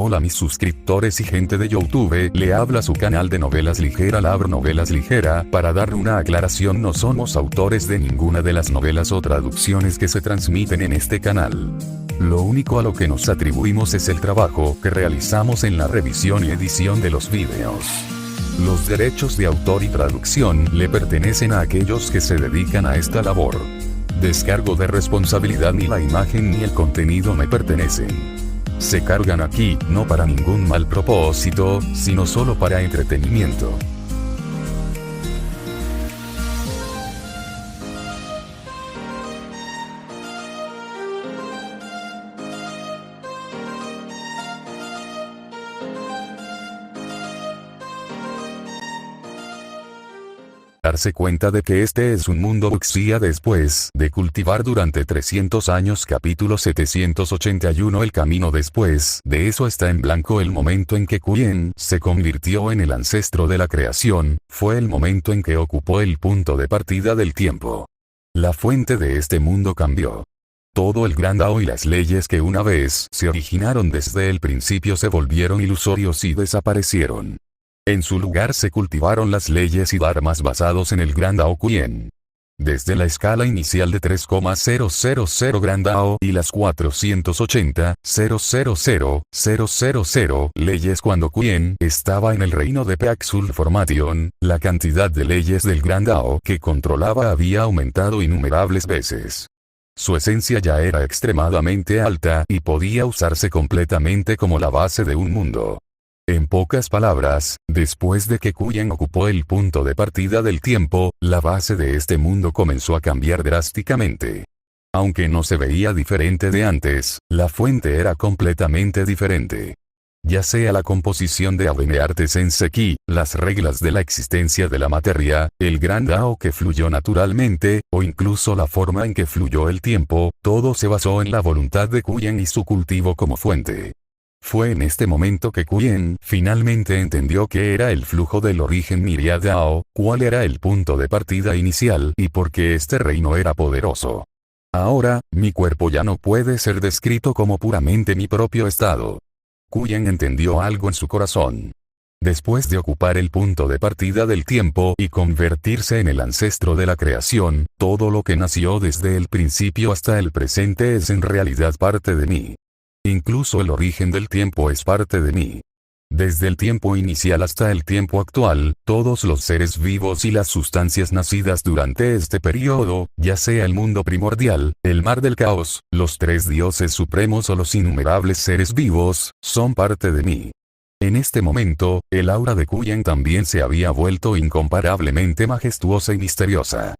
Hola mis suscriptores y gente de YouTube, le habla su canal de Novelas Ligera Labro Novelas Ligera, para dar una aclaración, no somos autores de ninguna de las novelas o traducciones que se transmiten en este canal. Lo único a lo que nos atribuimos es el trabajo que realizamos en la revisión y edición de los videos. Los derechos de autor y traducción le pertenecen a aquellos que se dedican a esta labor. Descargo de responsabilidad, ni la imagen ni el contenido me pertenecen. Se cargan aquí, no para ningún mal propósito, sino solo para entretenimiento. Darse cuenta de que este es un mundo wuxia después de cultivar durante 300 años. Capítulo 781. El camino después de eso está en blanco. El momento en que Quyen se convirtió en el ancestro de la creación, fue el momento en que ocupó el punto de partida del tiempo. La fuente de este mundo cambió. Todo el gran Dao y las leyes que una vez se originaron desde el principio se volvieron ilusorios y desaparecieron. En su lugar se cultivaron las leyes y dharmas basados en el Gran Dao Quyen. Desde la escala inicial de 3,000 Gran Dao y las 480,000 leyes cuando Quyen estaba en el reino de Peaxul Formation, la cantidad de leyes del Gran Dao que controlaba había aumentado innumerables veces. Su esencia ya era extremadamente alta y podía usarse completamente como la base de un mundo. En pocas palabras, después de que Quyen ocupó el punto de partida del tiempo, la base de este mundo comenzó a cambiar drásticamente. Aunque no se veía diferente de antes, la fuente era completamente diferente. Ya sea la composición de Avenearte Senseki, las reglas de la existencia de la materia, el gran Dao que fluyó naturalmente, o incluso la forma en que fluyó el tiempo, todo se basó en la voluntad de Quyen y su cultivo como fuente. Fue en este momento que Quyen finalmente entendió qué era el flujo del origen Myriad Dao, cuál era el punto de partida inicial y por qué este reino era poderoso. Ahora, mi cuerpo ya no puede ser descrito como puramente mi propio estado. Quyen entendió algo en su corazón. Después de ocupar el punto de partida del tiempo y convertirse en el ancestro de la creación, todo lo que nació desde el principio hasta el presente es en realidad parte de mí. Incluso el origen del tiempo es parte de mí. Desde el tiempo inicial hasta el tiempo actual, todos los seres vivos y las sustancias nacidas durante este periodo, ya sea el mundo primordial, el mar del caos, los tres dioses supremos o los innumerables seres vivos, son parte de mí. En este momento, el aura de Quyen también se había vuelto incomparablemente majestuosa y misteriosa.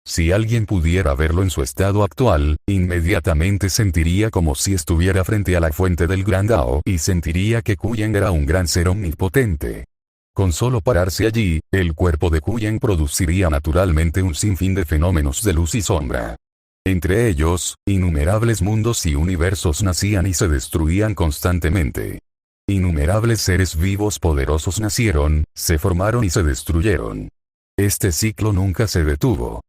Si alguien pudiera verlo en su estado actual, inmediatamente sentiría como si estuviera frente a la fuente del Gran Dao y sentiría que Quyen era un gran ser omnipotente. Con solo pararse allí, el cuerpo de Quyen produciría naturalmente un sinfín de fenómenos de luz y sombra. Entre ellos, innumerables mundos y universos nacían y se destruían constantemente. Innumerables seres vivos poderosos nacieron, se formaron y se destruyeron. Este ciclo nunca se detuvo.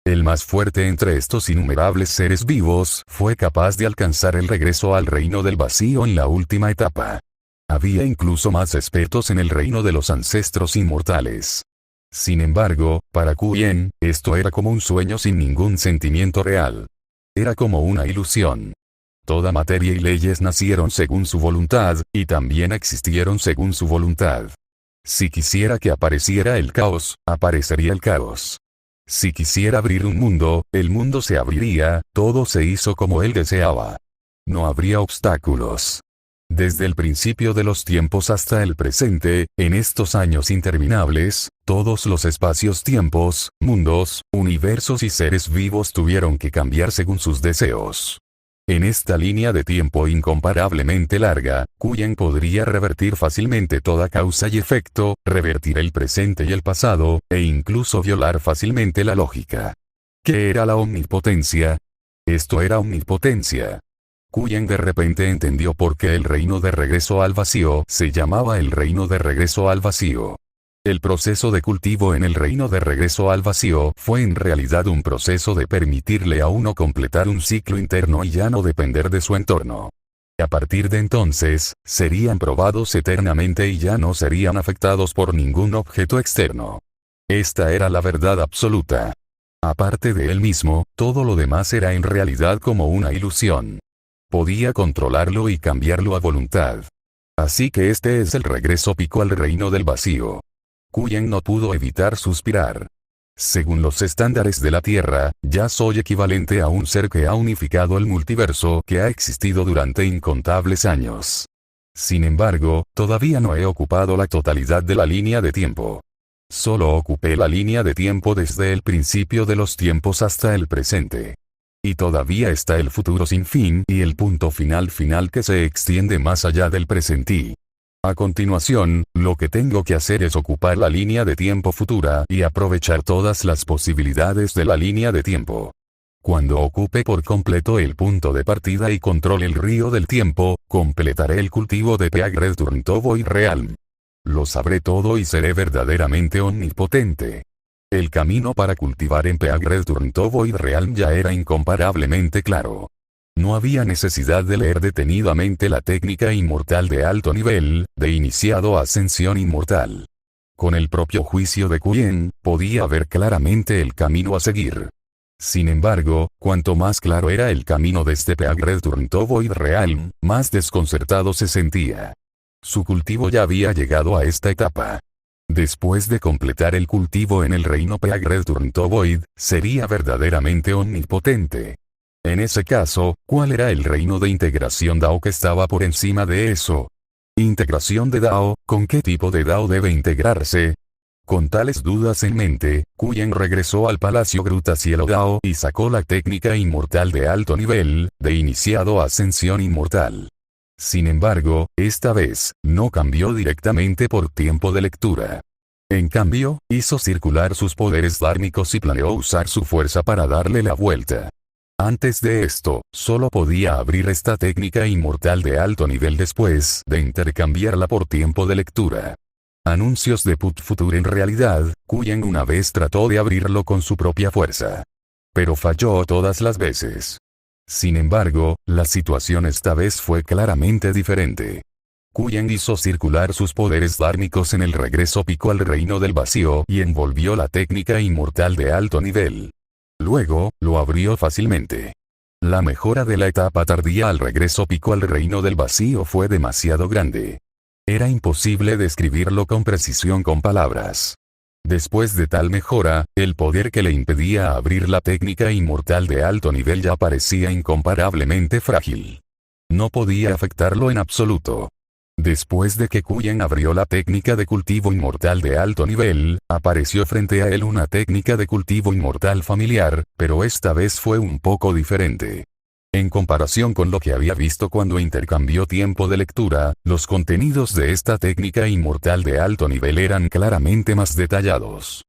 El más fuerte entre estos innumerables seres vivos fue capaz de alcanzar el regreso al reino del vacío en la última etapa. Había incluso más expertos en el reino de los ancestros inmortales. Sin embargo, para Quyen, esto era como un sueño sin ningún sentimiento real. Era como una ilusión. Toda materia y leyes nacieron según su voluntad, y también existieron según su voluntad. Si quisiera que apareciera el caos, aparecería el caos. Si quisiera abrir un mundo, el mundo se abriría, todo se hizo como él deseaba. No habría obstáculos. Desde el principio de los tiempos hasta el presente, en estos años interminables, todos los espacios-tiempos, mundos, universos y seres vivos tuvieron que cambiar según sus deseos. En esta línea de tiempo incomparablemente larga, Quyen podría revertir fácilmente toda causa y efecto, revertir el presente y el pasado, e incluso violar fácilmente la lógica. ¿Qué era la omnipotencia? Esto era omnipotencia. Quyen de repente entendió por qué el reino de regreso al vacío se llamaba el reino de regreso al vacío. El proceso de cultivo en el reino de regreso al vacío fue en realidad un proceso de permitirle a uno completar un ciclo interno y ya no depender de su entorno. A partir de entonces, serían probados eternamente y ya no serían afectados por ningún objeto externo. Esta era la verdad absoluta. Aparte de él mismo, todo lo demás era en realidad como una ilusión. Podía controlarlo y cambiarlo a voluntad. Así que este es el regreso Pico al reino del vacío. Kuyen no pudo evitar suspirar. Según los estándares de la Tierra, ya soy equivalente a un ser que ha unificado el multiverso que ha existido durante incontables años. Sin embargo, todavía no he ocupado la totalidad de la línea de tiempo. Solo ocupé la línea de tiempo desde el principio de los tiempos hasta el presente. Y todavía está el futuro sin fin y el punto final que se extiende más allá del presente. A continuación, lo que tengo que hacer es ocupar la línea de tiempo futura y aprovechar todas las posibilidades de la línea de tiempo. Cuando ocupe por completo el punto de partida y controle el río del tiempo, completaré el cultivo de Peag Return to Void Realm. Lo sabré todo y seré verdaderamente omnipotente. El camino para cultivar en Peag Return to Void Realm ya era incomparablemente claro. No había necesidad de leer detenidamente la técnica inmortal de alto nivel, de iniciado a ascensión inmortal. Con el propio juicio de Kuyen, podía ver claramente el camino a seguir. Sin embargo, cuanto más claro era el camino desde Peag Return to Void Realm, más desconcertado se sentía. Su cultivo ya había llegado a esta etapa. Después de completar el cultivo en el reino Peag Return to Void, sería verdaderamente omnipotente. En ese caso, ¿cuál era el reino de integración Dao que estaba por encima de eso? Integración de Dao, ¿con qué tipo de Dao debe integrarse? Con tales dudas en mente, Kuyen regresó al Palacio Gruta Cielo Dao y sacó la técnica inmortal de alto nivel, de iniciado a ascensión inmortal. Sin embargo, esta vez, no cambió directamente por tiempo de lectura. En cambio, hizo circular sus poderes dármicos y planeó usar su fuerza para darle la vuelta. Antes de esto, solo podía abrir esta técnica inmortal de alto nivel después de intercambiarla por tiempo de lectura. Anuncios de Put Future en realidad, Kuyen una vez trató de abrirlo con su propia fuerza. Pero falló todas las veces. Sin embargo, la situación esta vez fue claramente diferente. Kuyen hizo circular sus poderes dármicos en el regreso Pico al reino del vacío y envolvió la técnica inmortal de alto nivel. Luego, lo abrió fácilmente. La mejora de la etapa tardía al regreso Pico al reino del vacío fue demasiado grande. Era imposible describirlo con precisión con palabras. Después de tal mejora, el poder que le impedía abrir la técnica inmortal de alto nivel ya parecía incomparablemente frágil. No podía afectarlo en absoluto. Después de que Kuyen abrió la técnica de cultivo inmortal de alto nivel, apareció frente a él una técnica de cultivo inmortal familiar, pero esta vez fue un poco diferente. En comparación con lo que había visto cuando intercambió tiempo de lectura, los contenidos de esta técnica inmortal de alto nivel eran claramente más detallados.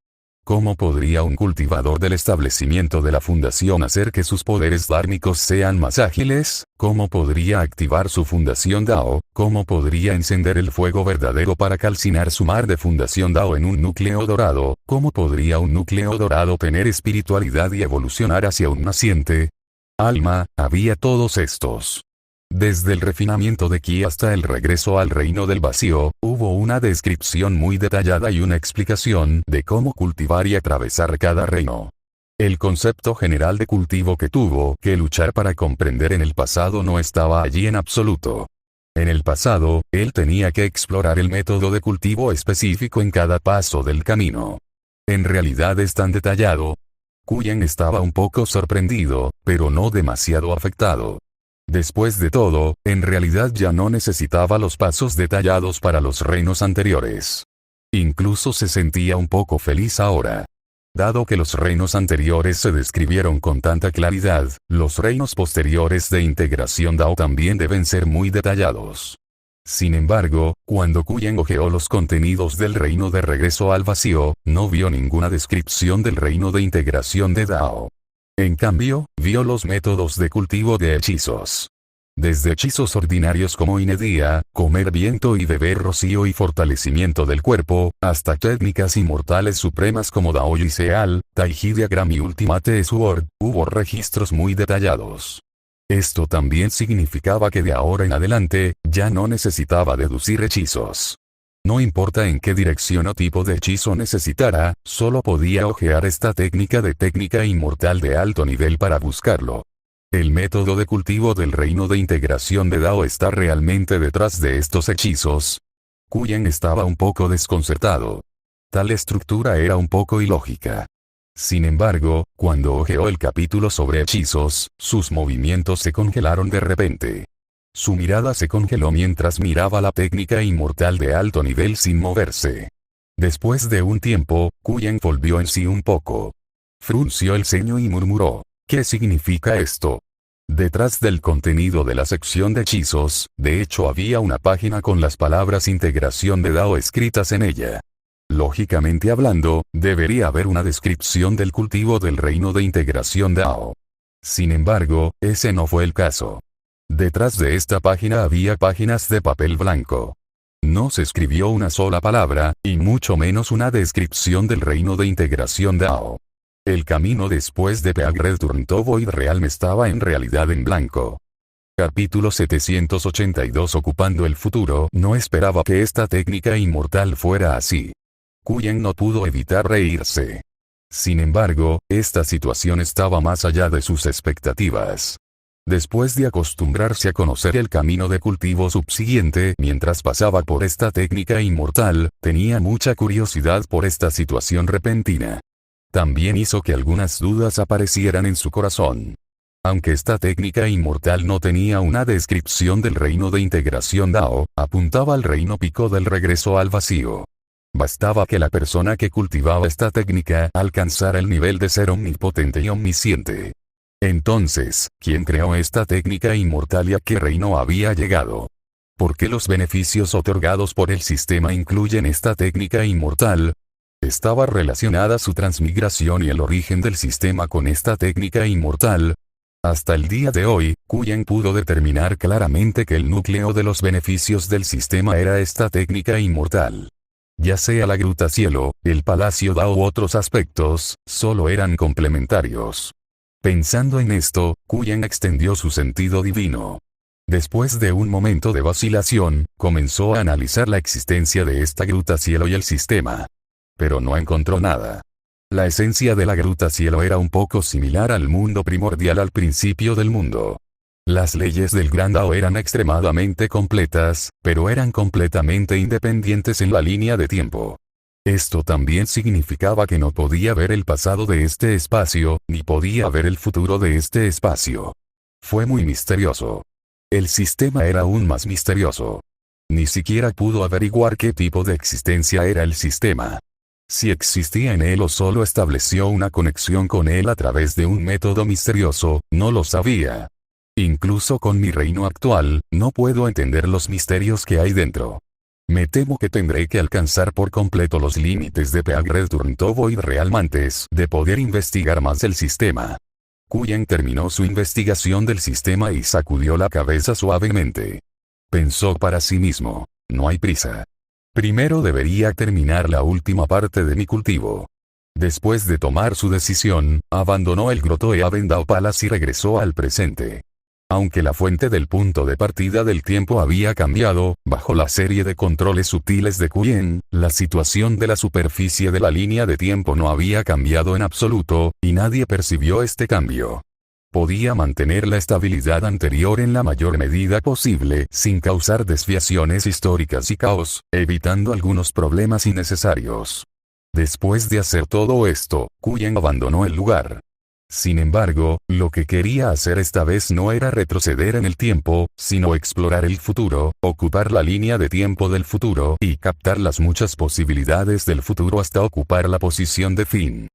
¿Cómo podría un cultivador del establecimiento de la fundación hacer que sus poderes dármicos sean más ágiles? ¿Cómo podría activar su fundación Dao? ¿Cómo podría encender el fuego verdadero para calcinar su mar de fundación Dao en un núcleo dorado? ¿Cómo podría un núcleo dorado tener espiritualidad y evolucionar hacia un naciente alma? Había todos estos. Desde el refinamiento de Ki hasta el regreso al reino del vacío, hubo una descripción muy detallada y una explicación de cómo cultivar y atravesar cada reino. El concepto general de cultivo que tuvo que luchar para comprender en el pasado no estaba allí en absoluto. En el pasado, él tenía que explorar el método de cultivo específico en cada paso del camino. En realidad es tan detallado. Kuyen estaba un poco sorprendido, pero no demasiado afectado. Después de todo, en realidad ya no necesitaba los pasos detallados para los reinos anteriores. Incluso se sentía un poco feliz ahora. Dado que los reinos anteriores se describieron con tanta claridad, los reinos posteriores de integración Dao también deben ser muy detallados. Sin embargo, cuando Kuyen hojeó los contenidos del reino de regreso al vacío, no vio ninguna descripción del reino de integración de Dao. En cambio, vio los métodos de cultivo de hechizos. Desde hechizos ordinarios como Inedía, comer viento y beber rocío y fortalecimiento del cuerpo, hasta técnicas inmortales supremas como Dao y Seal, Taiji Diagram y Ultimate Sword, hubo registros muy detallados. Esto también significaba que de ahora en adelante, ya no necesitaba deducir hechizos. No importa en qué dirección o tipo de hechizo necesitara, solo podía hojear esta técnica de técnica inmortal de alto nivel para buscarlo. El método de cultivo del reino de integración de Dao está realmente detrás de estos hechizos. Kuyen estaba un poco desconcertado. Tal estructura era un poco ilógica. Sin embargo, cuando hojeó el capítulo sobre hechizos, sus movimientos se congelaron de repente. Su mirada se congeló mientras miraba la técnica inmortal de alto nivel sin moverse. Después de un tiempo, Kuyen volvió en sí un poco. Frunció el ceño y murmuró: ¿qué significa esto? Detrás del contenido de la sección de hechizos, de hecho había una página con las palabras integración de Dao escritas en ella. Lógicamente hablando, debería haber una descripción del cultivo del reino de integración Dao. Sin embargo, ese no fue el caso. Detrás de esta página había páginas de papel blanco. No se escribió una sola palabra, y mucho menos una descripción del reino de integración Dao. El camino después de Peag Return to Void Realm estaba en realidad en blanco. Capítulo 782. Ocupando el futuro. No esperaba que esta técnica inmortal fuera así. Kuyen no pudo evitar reírse. Sin embargo, esta situación estaba más allá de sus expectativas. Después de acostumbrarse a conocer el camino de cultivo subsiguiente mientras pasaba por esta técnica inmortal, tenía mucha curiosidad por esta situación repentina. También hizo que algunas dudas aparecieran en su corazón. Aunque esta técnica inmortal no tenía una descripción del reino de integración Dao, apuntaba al reino pico del regreso al vacío. Bastaba que la persona que cultivaba esta técnica alcanzara el nivel de ser omnipotente y omnisciente. Entonces, ¿quién creó esta técnica inmortal y a qué reino había llegado? ¿Por qué los beneficios otorgados por el sistema incluyen esta técnica inmortal? ¿Estaba relacionada su transmigración y el origen del sistema con esta técnica inmortal? Hasta el día de hoy, Kuyen pudo determinar claramente que el núcleo de los beneficios del sistema era esta técnica inmortal. Ya sea la Gruta Cielo, el Palacio Dao u otros aspectos, solo eran complementarios. Pensando en esto, Kuyen extendió su sentido divino. Después de un momento de vacilación, comenzó a analizar la existencia de esta Gruta Cielo y el sistema. Pero no encontró nada. La esencia de la Gruta Cielo era un poco similar al mundo primordial al principio del mundo. Las leyes del Gran Dao eran extremadamente completas, pero eran completamente independientes en la línea de tiempo. Esto también significaba que no podía ver el pasado de este espacio, ni podía ver el futuro de este espacio. Fue muy misterioso. El sistema era aún más misterioso. Ni siquiera pudo averiguar qué tipo de existencia era el sistema. Si existía en él o solo estableció una conexión con él a través de un método misterioso, no lo sabía. Incluso con mi reino actual, no puedo entender los misterios que hay dentro. Me temo que tendré que alcanzar por completo los límites de Peag Return to Void Realm antes de poder investigar más el sistema. Kuyen terminó su investigación del sistema y sacudió la cabeza suavemente. Pensó para sí mismo: no hay prisa. Primero debería terminar la última parte de mi cultivo. Después de tomar su decisión, abandonó el Grotto Eaven Dao Palace y regresó al presente. Aunque la fuente del punto de partida del tiempo había cambiado, bajo la serie de controles sutiles de Kuyen, la situación de la superficie de la línea de tiempo no había cambiado en absoluto, y nadie percibió este cambio. Podía mantener la estabilidad anterior en la mayor medida posible sin causar desviaciones históricas y caos, evitando algunos problemas innecesarios. Después de hacer todo esto, Kuyen abandonó el lugar. Sin embargo, lo que quería hacer esta vez no era retroceder en el tiempo, sino explorar el futuro, ocupar la línea de tiempo del futuro y captar las muchas posibilidades del futuro hasta ocupar la posición de fin.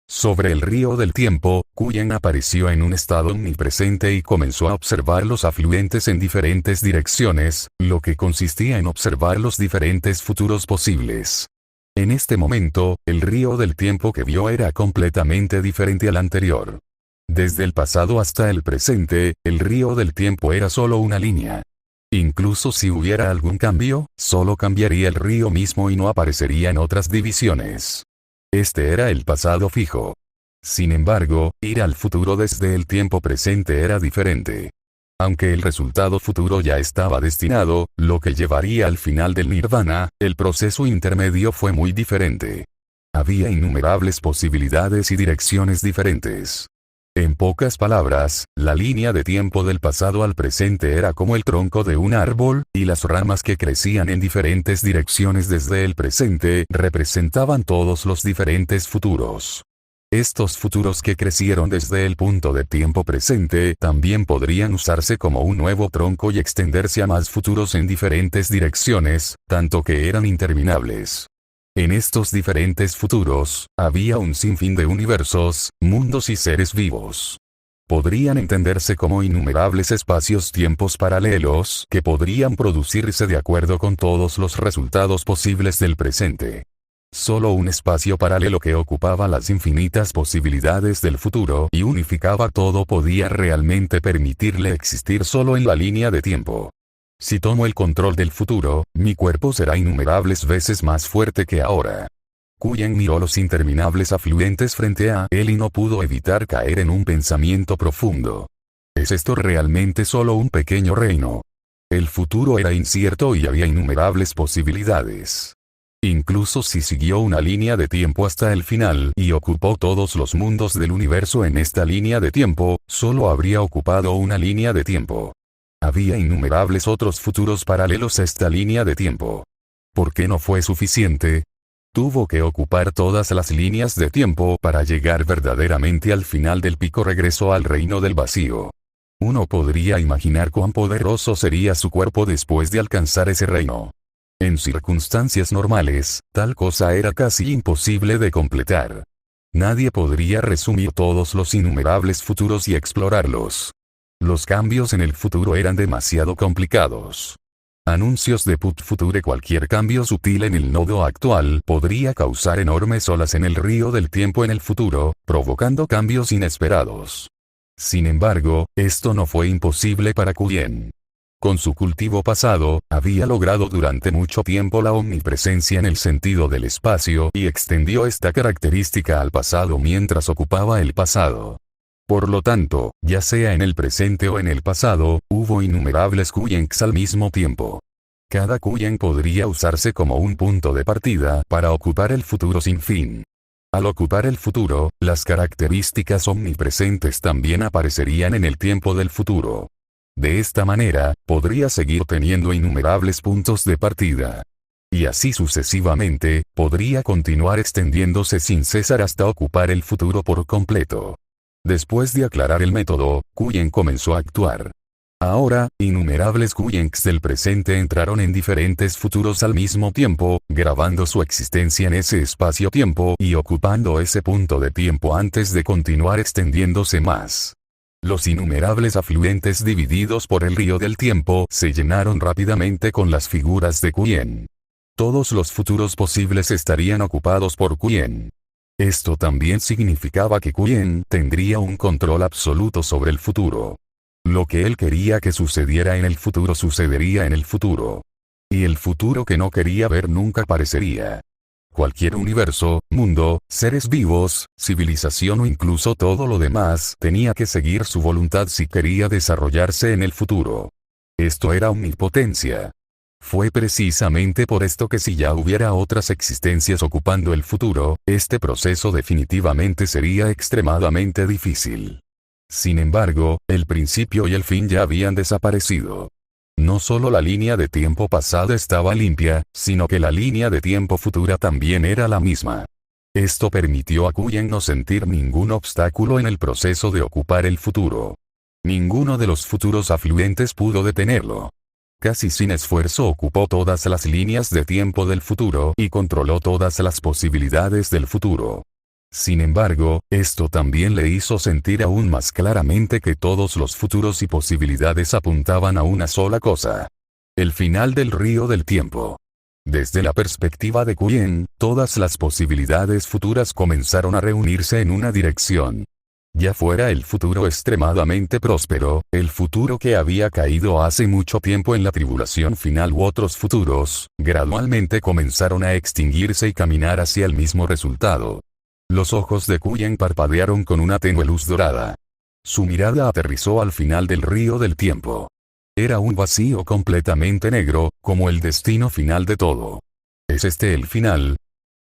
Sobre el río del tiempo, Kuyen apareció en un estado omnipresente y comenzó a observar los afluentes en diferentes direcciones, lo que consistía en observar los diferentes futuros posibles. En este momento, el río del tiempo que vio era completamente diferente al anterior. Desde el pasado hasta el presente, el río del tiempo era solo una línea. Incluso si hubiera algún cambio, solo cambiaría el río mismo y no aparecería en otras divisiones. Este era el pasado fijo. Sin embargo, ir al futuro desde el tiempo presente era diferente. Aunque el resultado futuro ya estaba destinado, lo que llevaría al final del nirvana, el proceso intermedio fue muy diferente. Había innumerables posibilidades y direcciones diferentes. En pocas palabras, la línea de tiempo del pasado al presente era como el tronco de un árbol, y las ramas que crecían en diferentes direcciones desde el presente representaban todos los diferentes futuros. Estos futuros que crecieron desde el punto de tiempo presente también podrían usarse como un nuevo tronco y extenderse a más futuros en diferentes direcciones, tanto que eran interminables. En estos diferentes futuros, había un sinfín de universos, mundos y seres vivos. Podrían entenderse como innumerables espacios-tiempos paralelos que podrían producirse de acuerdo con todos los resultados posibles del presente. Solo un espacio paralelo que ocupaba las infinitas posibilidades del futuro y unificaba todo podía realmente permitirle existir solo en la línea de tiempo. Si tomo el control del futuro, mi cuerpo será innumerables veces más fuerte que ahora. Kuyen miró los interminables afluentes frente a él y no pudo evitar caer en un pensamiento profundo. ¿Es esto realmente solo un pequeño reino? El futuro era incierto y había innumerables posibilidades. Incluso si siguió una línea de tiempo hasta el final y ocupó todos los mundos del universo en esta línea de tiempo, solo habría ocupado una línea de tiempo. Había innumerables otros futuros paralelos a esta línea de tiempo. ¿Por qué no fue suficiente? Tuvo que ocupar todas las líneas de tiempo para llegar verdaderamente al final del pico regreso al reino del vacío. Uno podría imaginar cuán poderoso sería su cuerpo después de alcanzar ese reino. En circunstancias normales, tal cosa era casi imposible de completar. Nadie podría resumir todos los innumerables futuros y explorarlos. Los cambios en el futuro eran demasiado complicados. Anuncios de Put Future. Cualquier cambio sutil en el nodo actual podría causar enormes olas en el río del tiempo en el futuro, provocando cambios inesperados. Sin embargo, esto no fue imposible para Kuyen. Con su cultivo pasado, había logrado durante mucho tiempo la omnipresencia en el sentido del espacio y extendió esta característica al pasado mientras ocupaba el pasado. Por lo tanto, ya sea en el presente o en el pasado, hubo innumerables Kuyenks al mismo tiempo. Cada Kuyen podría usarse como un punto de partida para ocupar el futuro sin fin. Al ocupar el futuro, las características omnipresentes también aparecerían en el tiempo del futuro. De esta manera, podría seguir teniendo innumerables puntos de partida. Y así sucesivamente, podría continuar extendiéndose sin cesar hasta ocupar el futuro por completo. Después de aclarar el método, Kuyen comenzó a actuar. Ahora, innumerables Kuyenks del presente entraron en diferentes futuros al mismo tiempo, grabando su existencia en ese espacio-tiempo y ocupando ese punto de tiempo antes de continuar extendiéndose más. Los innumerables afluentes divididos por el río del tiempo se llenaron rápidamente con las figuras de Kuyen. Todos los futuros posibles estarían ocupados por Kuyen. Esto también significaba que Kuyen tendría un control absoluto sobre el futuro. Lo que él quería que sucediera en el futuro sucedería en el futuro. Y el futuro que no quería ver nunca aparecería. Cualquier universo, mundo, seres vivos, civilización o incluso todo lo demás tenía que seguir su voluntad si quería desarrollarse en el futuro. Esto era omnipotencia. Fue precisamente por esto que si ya hubiera otras existencias ocupando el futuro, este proceso definitivamente sería extremadamente difícil. Sin embargo, el principio y el fin ya habían desaparecido. No solo la línea de tiempo pasada estaba limpia, sino que la línea de tiempo futura también era la misma. Esto permitió a Kuyen no sentir ningún obstáculo en el proceso de ocupar el futuro. Ninguno de los futuros afluentes pudo detenerlo. Casi sin esfuerzo ocupó todas las líneas de tiempo del futuro y controló todas las posibilidades del futuro. Sin embargo, esto también le hizo sentir aún más claramente que todos los futuros y posibilidades apuntaban a una sola cosa. El final del río del tiempo. Desde la perspectiva de Kuyen, todas las posibilidades futuras comenzaron a reunirse en una dirección. Ya fuera el futuro extremadamente próspero, el futuro que había caído hace mucho tiempo en la tribulación final u otros futuros, gradualmente comenzaron a extinguirse y caminar hacia el mismo resultado. Los ojos de Kuyen parpadearon con una tenue luz dorada. Su mirada aterrizó al final del río del tiempo. Era un vacío completamente negro, como el destino final de todo. ¿Es este el final?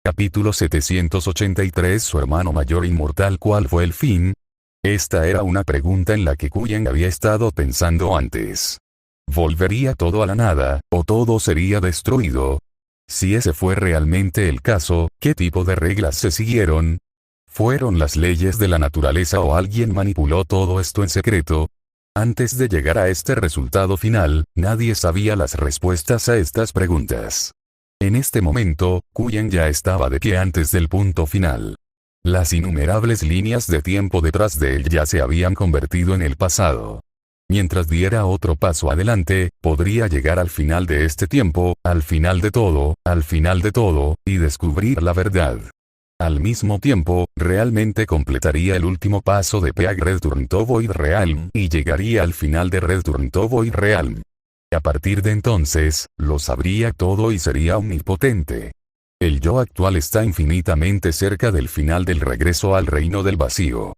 Capítulo 783. Su hermano mayor inmortal. ¿Cuál fue el fin? Esta era una pregunta en la que Kuyen había estado pensando antes. ¿Volvería todo a la nada, o todo sería destruido? Si ese fue realmente el caso, ¿qué tipo de reglas se siguieron? ¿Fueron las leyes de la naturaleza o alguien manipuló todo esto en secreto? Antes de llegar a este resultado final, nadie sabía las respuestas a estas preguntas. En este momento, Kuyen ya estaba de pie antes del punto final. Las innumerables líneas de tiempo detrás de él ya se habían convertido en el pasado. Mientras diera otro paso adelante, podría llegar al final de este tiempo, al final de todo, y descubrir la verdad. Al mismo tiempo, realmente completaría el último paso de Peak Return to Void Realm y llegaría al final de Return to Void Realm. A partir de entonces, lo sabría todo y sería omnipotente. El yo actual está infinitamente cerca del final del regreso al reino del vacío.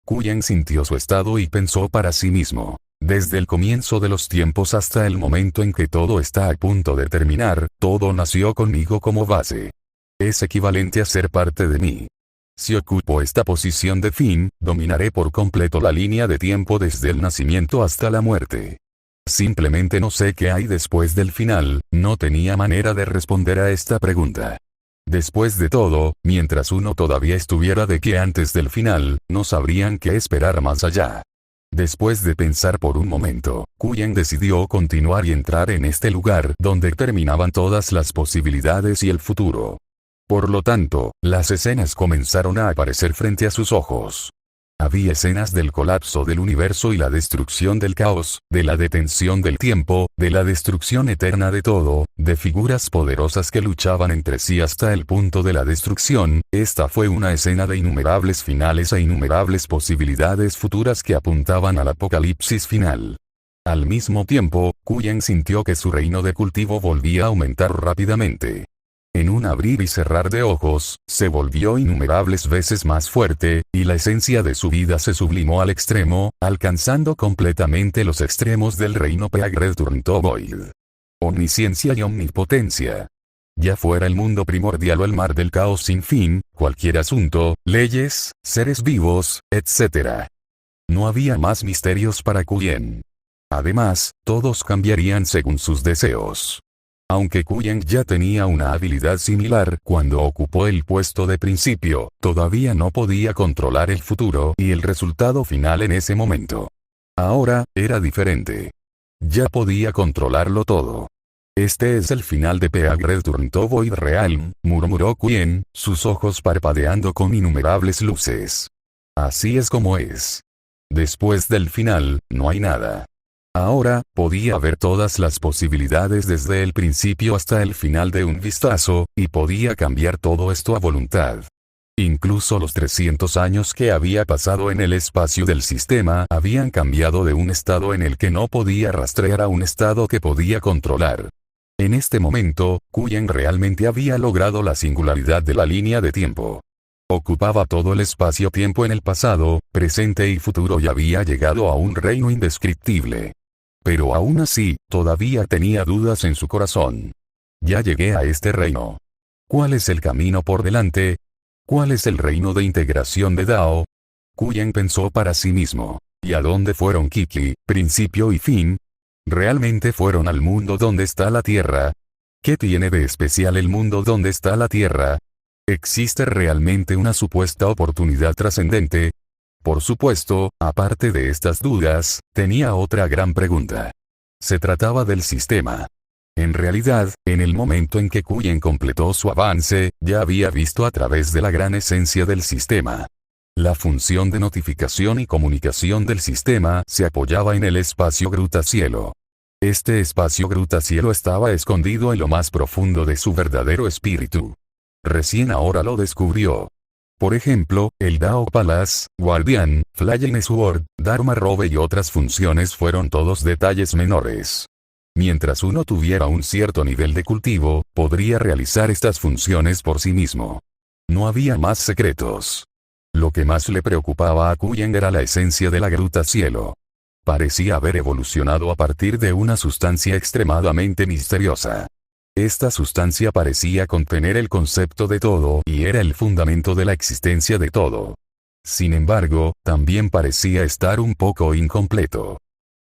Kuyen sintió su estado y pensó para sí mismo. Desde el comienzo de los tiempos hasta el momento en que todo está a punto de terminar, todo nació conmigo como base. Es equivalente a ser parte de mí. Si ocupo esta posición de fin, dominaré por completo la línea de tiempo desde el nacimiento hasta la muerte. Simplemente no sé qué hay después del final, no tenía manera de responder a esta pregunta. Después de todo, mientras uno todavía estuviera de pie antes del final, no sabrían qué esperar más allá. Después de pensar por un momento, Kuyen decidió continuar y entrar en este lugar donde terminaban todas las posibilidades y el futuro. Por lo tanto, las escenas comenzaron a aparecer frente a sus ojos. Había escenas del colapso del universo y la destrucción del caos, de la detención del tiempo, de la destrucción eterna de todo, de figuras poderosas que luchaban entre sí hasta el punto de la destrucción. Esta fue una escena de innumerables finales e innumerables posibilidades futuras que apuntaban al apocalipsis final. Al mismo tiempo, Kuyen sintió que su reino de cultivo volvía a aumentar rápidamente. En un abrir y cerrar de ojos, se volvió innumerables veces más fuerte, y la esencia de su vida se sublimó al extremo, alcanzando completamente los extremos del reino Peak Return to Void. Omnisciencia y omnipotencia. Ya fuera el mundo primordial o el mar del caos sin fin, cualquier asunto, leyes, seres vivos, etc. No había más misterios para Kuyen. Además, todos cambiarían según sus deseos. Aunque Kuyen ya tenía una habilidad similar cuando ocupó el puesto de principio, todavía no podía controlar el futuro y el resultado final en ese momento. Ahora, era diferente. Ya podía controlarlo todo. Este es el final de Peak Return to Void Realm, murmuró Kuyen, sus ojos parpadeando con innumerables luces. Así es como es. Después del final, no hay nada. Ahora, podía ver todas las posibilidades desde el principio hasta el final de un vistazo, y podía cambiar todo esto a voluntad. Incluso los 300 años que había pasado en el espacio del sistema habían cambiado de un estado en el que no podía rastrear a un estado que podía controlar. En este momento, Kuyen realmente había logrado la singularidad de la línea de tiempo. Ocupaba todo el espacio-tiempo en el pasado, presente y futuro y había llegado a un reino indescriptible. Pero aún así, todavía tenía dudas en su corazón. Ya llegué a este reino. ¿Cuál es el camino por delante? ¿Cuál es el reino de integración de Dao? Kuyen pensó para sí mismo. ¿Y a dónde fueron Kiki, principio y fin? ¿Realmente fueron al mundo donde está la Tierra? ¿Qué tiene de especial el mundo donde está la Tierra? ¿Existe realmente una supuesta oportunidad trascendente? Por supuesto, aparte de estas dudas, tenía otra gran pregunta. Se trataba del sistema. En realidad, en el momento en que Kuyen completó su avance, ya había visto a través de la gran esencia del sistema. La función de notificación y comunicación del sistema se apoyaba en el espacio gruta-cielo. Este espacio gruta-cielo estaba escondido en lo más profundo de su verdadero espíritu. Recién ahora lo descubrió. Por ejemplo, el Dao Palace, Guardián, Flying Sword, Dharma Robe y otras funciones fueron todos detalles menores. Mientras uno tuviera un cierto nivel de cultivo, podría realizar estas funciones por sí mismo. No había más secretos. Lo que más le preocupaba a Kuyen era la esencia de la gruta cielo. Parecía haber evolucionado a partir de una sustancia extremadamente misteriosa. Esta sustancia parecía contener el concepto de todo y era el fundamento de la existencia de todo. Sin embargo, también parecía estar un poco incompleto.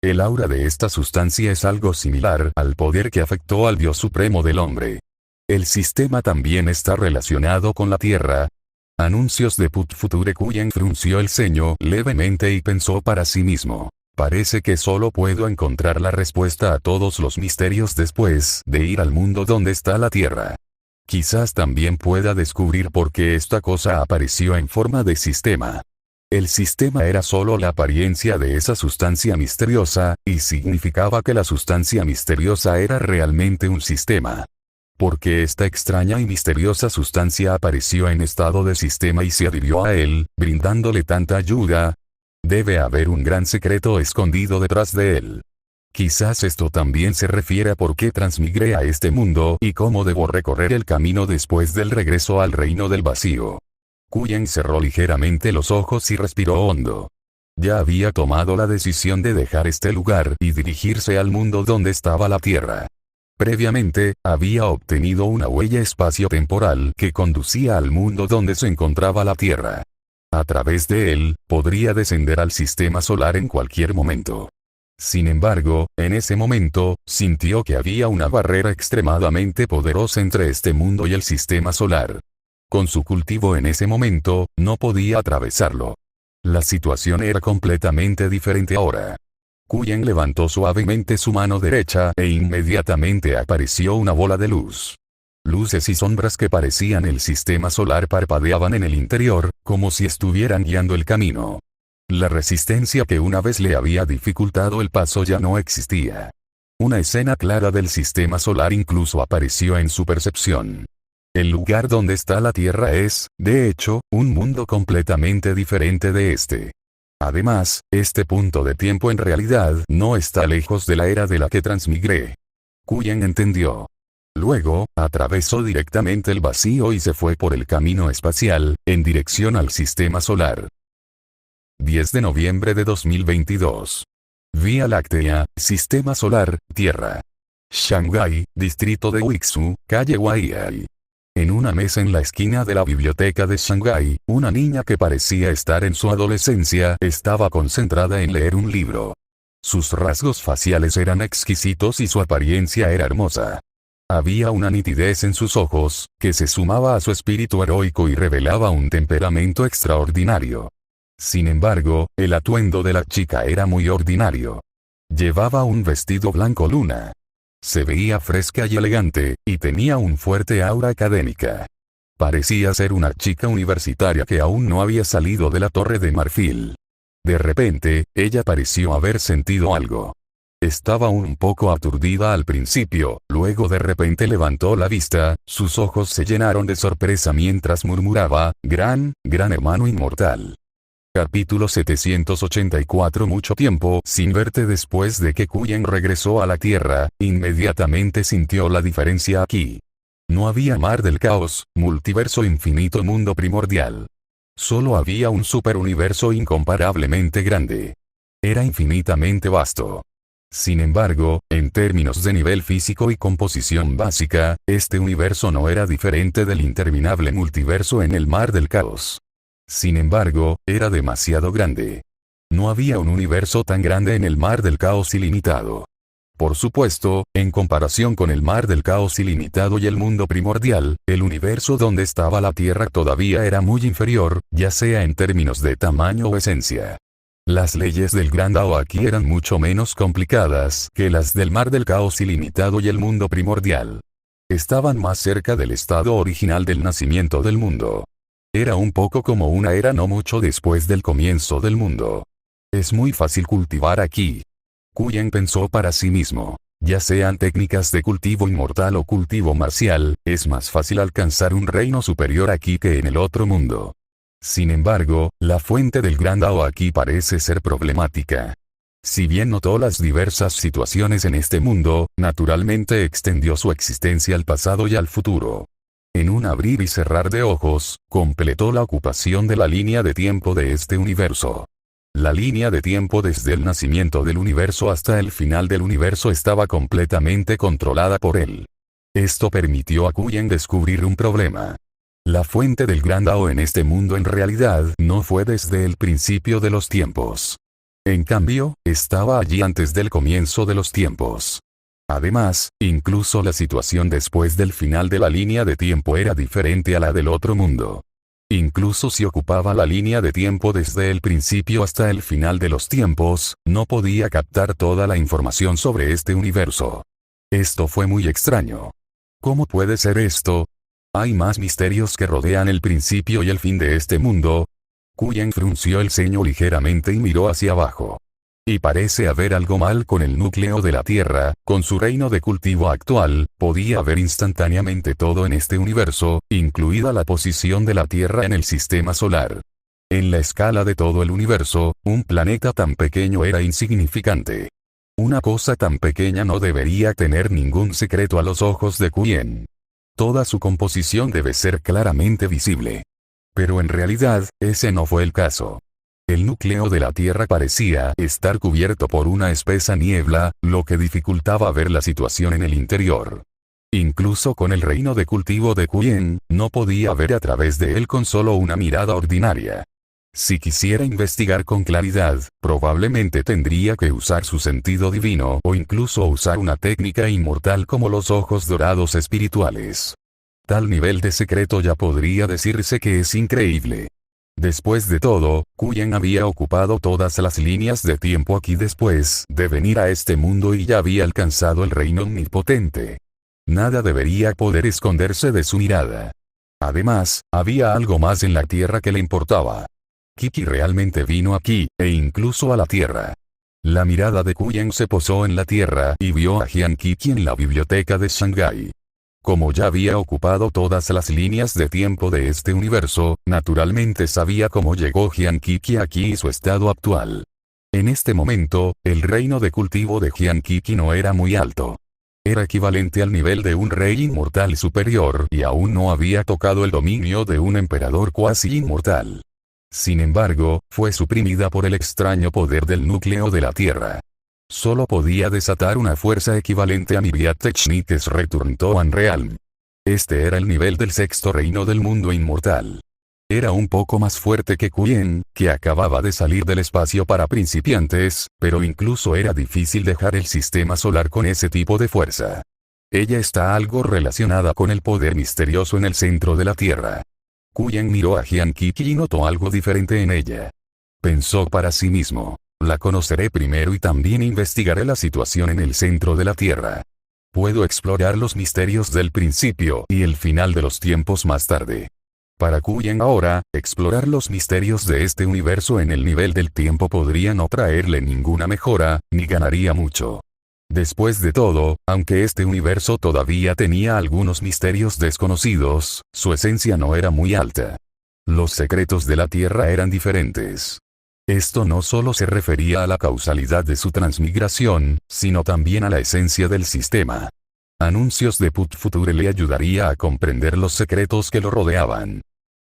El aura de esta sustancia es algo similar al poder que afectó al Dios supremo del hombre. El sistema también está relacionado con la Tierra. Anuncios de Put Future. Kuyen frunció el ceño levemente y pensó para sí mismo. Parece que solo puedo encontrar la respuesta a todos los misterios después de ir al mundo donde está la Tierra. Quizás también pueda descubrir por qué esta cosa apareció en forma de sistema. El sistema era solo la apariencia de esa sustancia misteriosa, y significaba que la sustancia misteriosa era realmente un sistema. Porque esta extraña y misteriosa sustancia apareció en estado de sistema y se adhirió a él, brindándole tanta ayuda. Debe haber un gran secreto escondido detrás de él. Quizás esto también se refiere a por qué transmigré a este mundo y cómo debo recorrer el camino después del regreso al reino del vacío. Kuyen cerró ligeramente los ojos y respiró hondo. Ya había tomado la decisión de dejar este lugar y dirigirse al mundo donde estaba la Tierra. Previamente, había obtenido una huella espacio-temporal que conducía al mundo donde se encontraba la Tierra. A través de él, podría descender al sistema solar en cualquier momento. Sin embargo, en ese momento, sintió que había una barrera extremadamente poderosa entre este mundo y el sistema solar. Con su cultivo en ese momento, no podía atravesarlo. La situación era completamente diferente ahora. Kuyen levantó suavemente su mano derecha e inmediatamente apareció una bola de luz. Luces y sombras que parecían el sistema solar parpadeaban en el interior, como si estuvieran guiando el camino. La resistencia que una vez le había dificultado el paso ya no existía. Una escena clara del sistema solar incluso apareció en su percepción. El lugar donde está la Tierra es, de hecho, un mundo completamente diferente de este. Además, este punto de tiempo en realidad no está lejos de la era de la que transmigré. Kuyen entendió. Luego, atravesó directamente el vacío y se fue por el camino espacial, en dirección al sistema solar. 10 de noviembre de 2022. Vía Láctea, Sistema Solar, Tierra. Shanghái, Distrito de Wixu, Calle Huaihai. En una mesa en la esquina de la biblioteca de Shanghái, una niña que parecía estar en su adolescencia estaba concentrada en leer un libro. Sus rasgos faciales eran exquisitos y su apariencia era hermosa. Había una nitidez en sus ojos, que se sumaba a su espíritu heroico y revelaba un temperamento extraordinario. Sin embargo, el atuendo de la chica era muy ordinario. Llevaba un vestido blanco luna. Se veía fresca y elegante, y tenía un fuerte aura académica. Parecía ser una chica universitaria que aún no había salido de la Torre de Marfil. De repente, ella pareció haber sentido algo. Estaba un poco aturdida al principio, luego de repente levantó la vista, sus ojos se llenaron de sorpresa mientras murmuraba, gran hermano inmortal. Capítulo 784. Mucho tiempo sin verte. Después de que Kuyen regresó a la Tierra, inmediatamente sintió la diferencia aquí. No había mar del caos, multiverso infinito, mundo primordial. Solo había un superuniverso incomparablemente grande. Era infinitamente vasto. Sin embargo, en términos de nivel físico y composición básica, este universo no era diferente del interminable multiverso en el mar del caos. Sin embargo, era demasiado grande. No había un universo tan grande en el mar del caos ilimitado. Por supuesto, en comparación con el mar del caos ilimitado y el mundo primordial, el universo donde estaba la Tierra todavía era muy inferior, ya sea en términos de tamaño o esencia. Las leyes del Gran Dao aquí eran mucho menos complicadas que las del mar del caos ilimitado y el mundo primordial. Estaban más cerca del estado original del nacimiento del mundo. Era un poco como una era no mucho después del comienzo del mundo. Es muy fácil cultivar aquí. Kuyen pensó para sí mismo. Ya sean técnicas de cultivo inmortal o cultivo marcial, es más fácil alcanzar un reino superior aquí que en el otro mundo. Sin embargo, la fuente del Gran Dao aquí parece ser problemática. Si bien notó las diversas situaciones en este mundo, naturalmente extendió su existencia al pasado y al futuro. En un abrir y cerrar de ojos, completó la ocupación de la línea de tiempo de este universo. La línea de tiempo desde el nacimiento del universo hasta el final del universo estaba completamente controlada por él. Esto permitió a Kuyen descubrir un problema. La fuente del gran Dao en este mundo en realidad no fue desde el principio de los tiempos. En cambio, estaba allí antes del comienzo de los tiempos. Además, incluso la situación después del final de la línea de tiempo era diferente a la del otro mundo. Incluso si ocupaba la línea de tiempo desde el principio hasta el final de los tiempos, no podía captar toda la información sobre este universo. Esto fue muy extraño. ¿Cómo puede ser esto? ¿Hay más misterios que rodean el principio y el fin de este mundo? Kuyen frunció el ceño ligeramente y miró hacia abajo. Y parece haber algo mal con el núcleo de la Tierra, con su reino de cultivo actual, podía haber instantáneamente todo en este universo, incluida la posición de la Tierra en el sistema solar. En la escala de todo el universo, un planeta tan pequeño era insignificante. Una cosa tan pequeña no debería tener ningún secreto a los ojos de Kuyen. Toda su composición debe ser claramente visible. Pero en realidad, ese no fue el caso. El núcleo de la Tierra parecía estar cubierto por una espesa niebla, lo que dificultaba ver la situación en el interior. Incluso con el reino de cultivo de Kuyen, no podía ver a través de él con solo una mirada ordinaria. Si quisiera investigar con claridad, probablemente tendría que usar su sentido divino o incluso usar una técnica inmortal como los ojos dorados espirituales. Tal nivel de secreto ya podría decirse que es increíble. Después de todo, Kuyen había ocupado todas las líneas de tiempo aquí después de venir a este mundo y ya había alcanzado el reino omnipotente. Nada debería poder esconderse de su mirada. Además, había algo más en la Tierra que le importaba. Kiki realmente vino aquí, e incluso a la Tierra. La mirada de Kuyen se posó en la Tierra y vio a Jian Kiki en la biblioteca de Shanghái. Como ya había ocupado todas las líneas de tiempo de este universo, naturalmente sabía cómo llegó Jian Kiki aquí y su estado actual. En este momento, el reino de cultivo de Jian Kiki no era muy alto. Era equivalente al nivel de un rey inmortal superior y aún no había tocado el dominio de un emperador cuasi inmortal. Sin embargo, fue suprimida por el extraño poder del núcleo de la Tierra. Solo podía desatar una fuerza equivalente a Myriad Techniques Return to Unrealm. Este era el nivel del sexto reino del mundo inmortal. Era un poco más fuerte que Kuyen, que acababa de salir del espacio para principiantes, pero incluso era difícil dejar el sistema solar con ese tipo de fuerza. Ella está algo relacionada con el poder misterioso en el centro de la Tierra. Kuyen miró a Jian Kiki y notó algo diferente en ella. Pensó para sí mismo. La conoceré primero y también investigaré la situación en el centro de la Tierra. Puedo explorar los misterios del principio y el final de los tiempos más tarde. Para Kuyen ahora, explorar los misterios de este universo en el nivel del tiempo podría no traerle ninguna mejora, ni ganaría mucho. Después de todo, aunque este universo todavía tenía algunos misterios desconocidos, su esencia no era muy alta. Los secretos de la Tierra eran diferentes. Esto no solo se refería a la causalidad de su transmigración, sino también a la esencia del sistema. Anuncios de Put Future le ayudaría a comprender los secretos que lo rodeaban.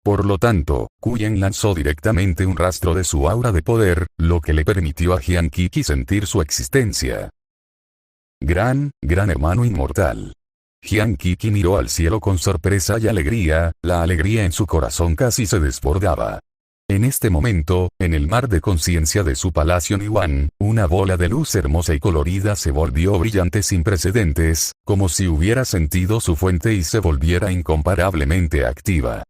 Por lo tanto, Kuyen lanzó directamente un rastro de su aura de poder, lo que le permitió a Jian Kiki sentir su existencia. Gran hermano inmortal. Jian Kiki miró al cielo con sorpresa y alegría, la alegría en su corazón casi se desbordaba. En este momento, en el mar de conciencia de su palacio Niwan, una bola de luz hermosa y colorida se volvió brillante sin precedentes, como si hubiera sentido su fuente y se volviera incomparablemente activa.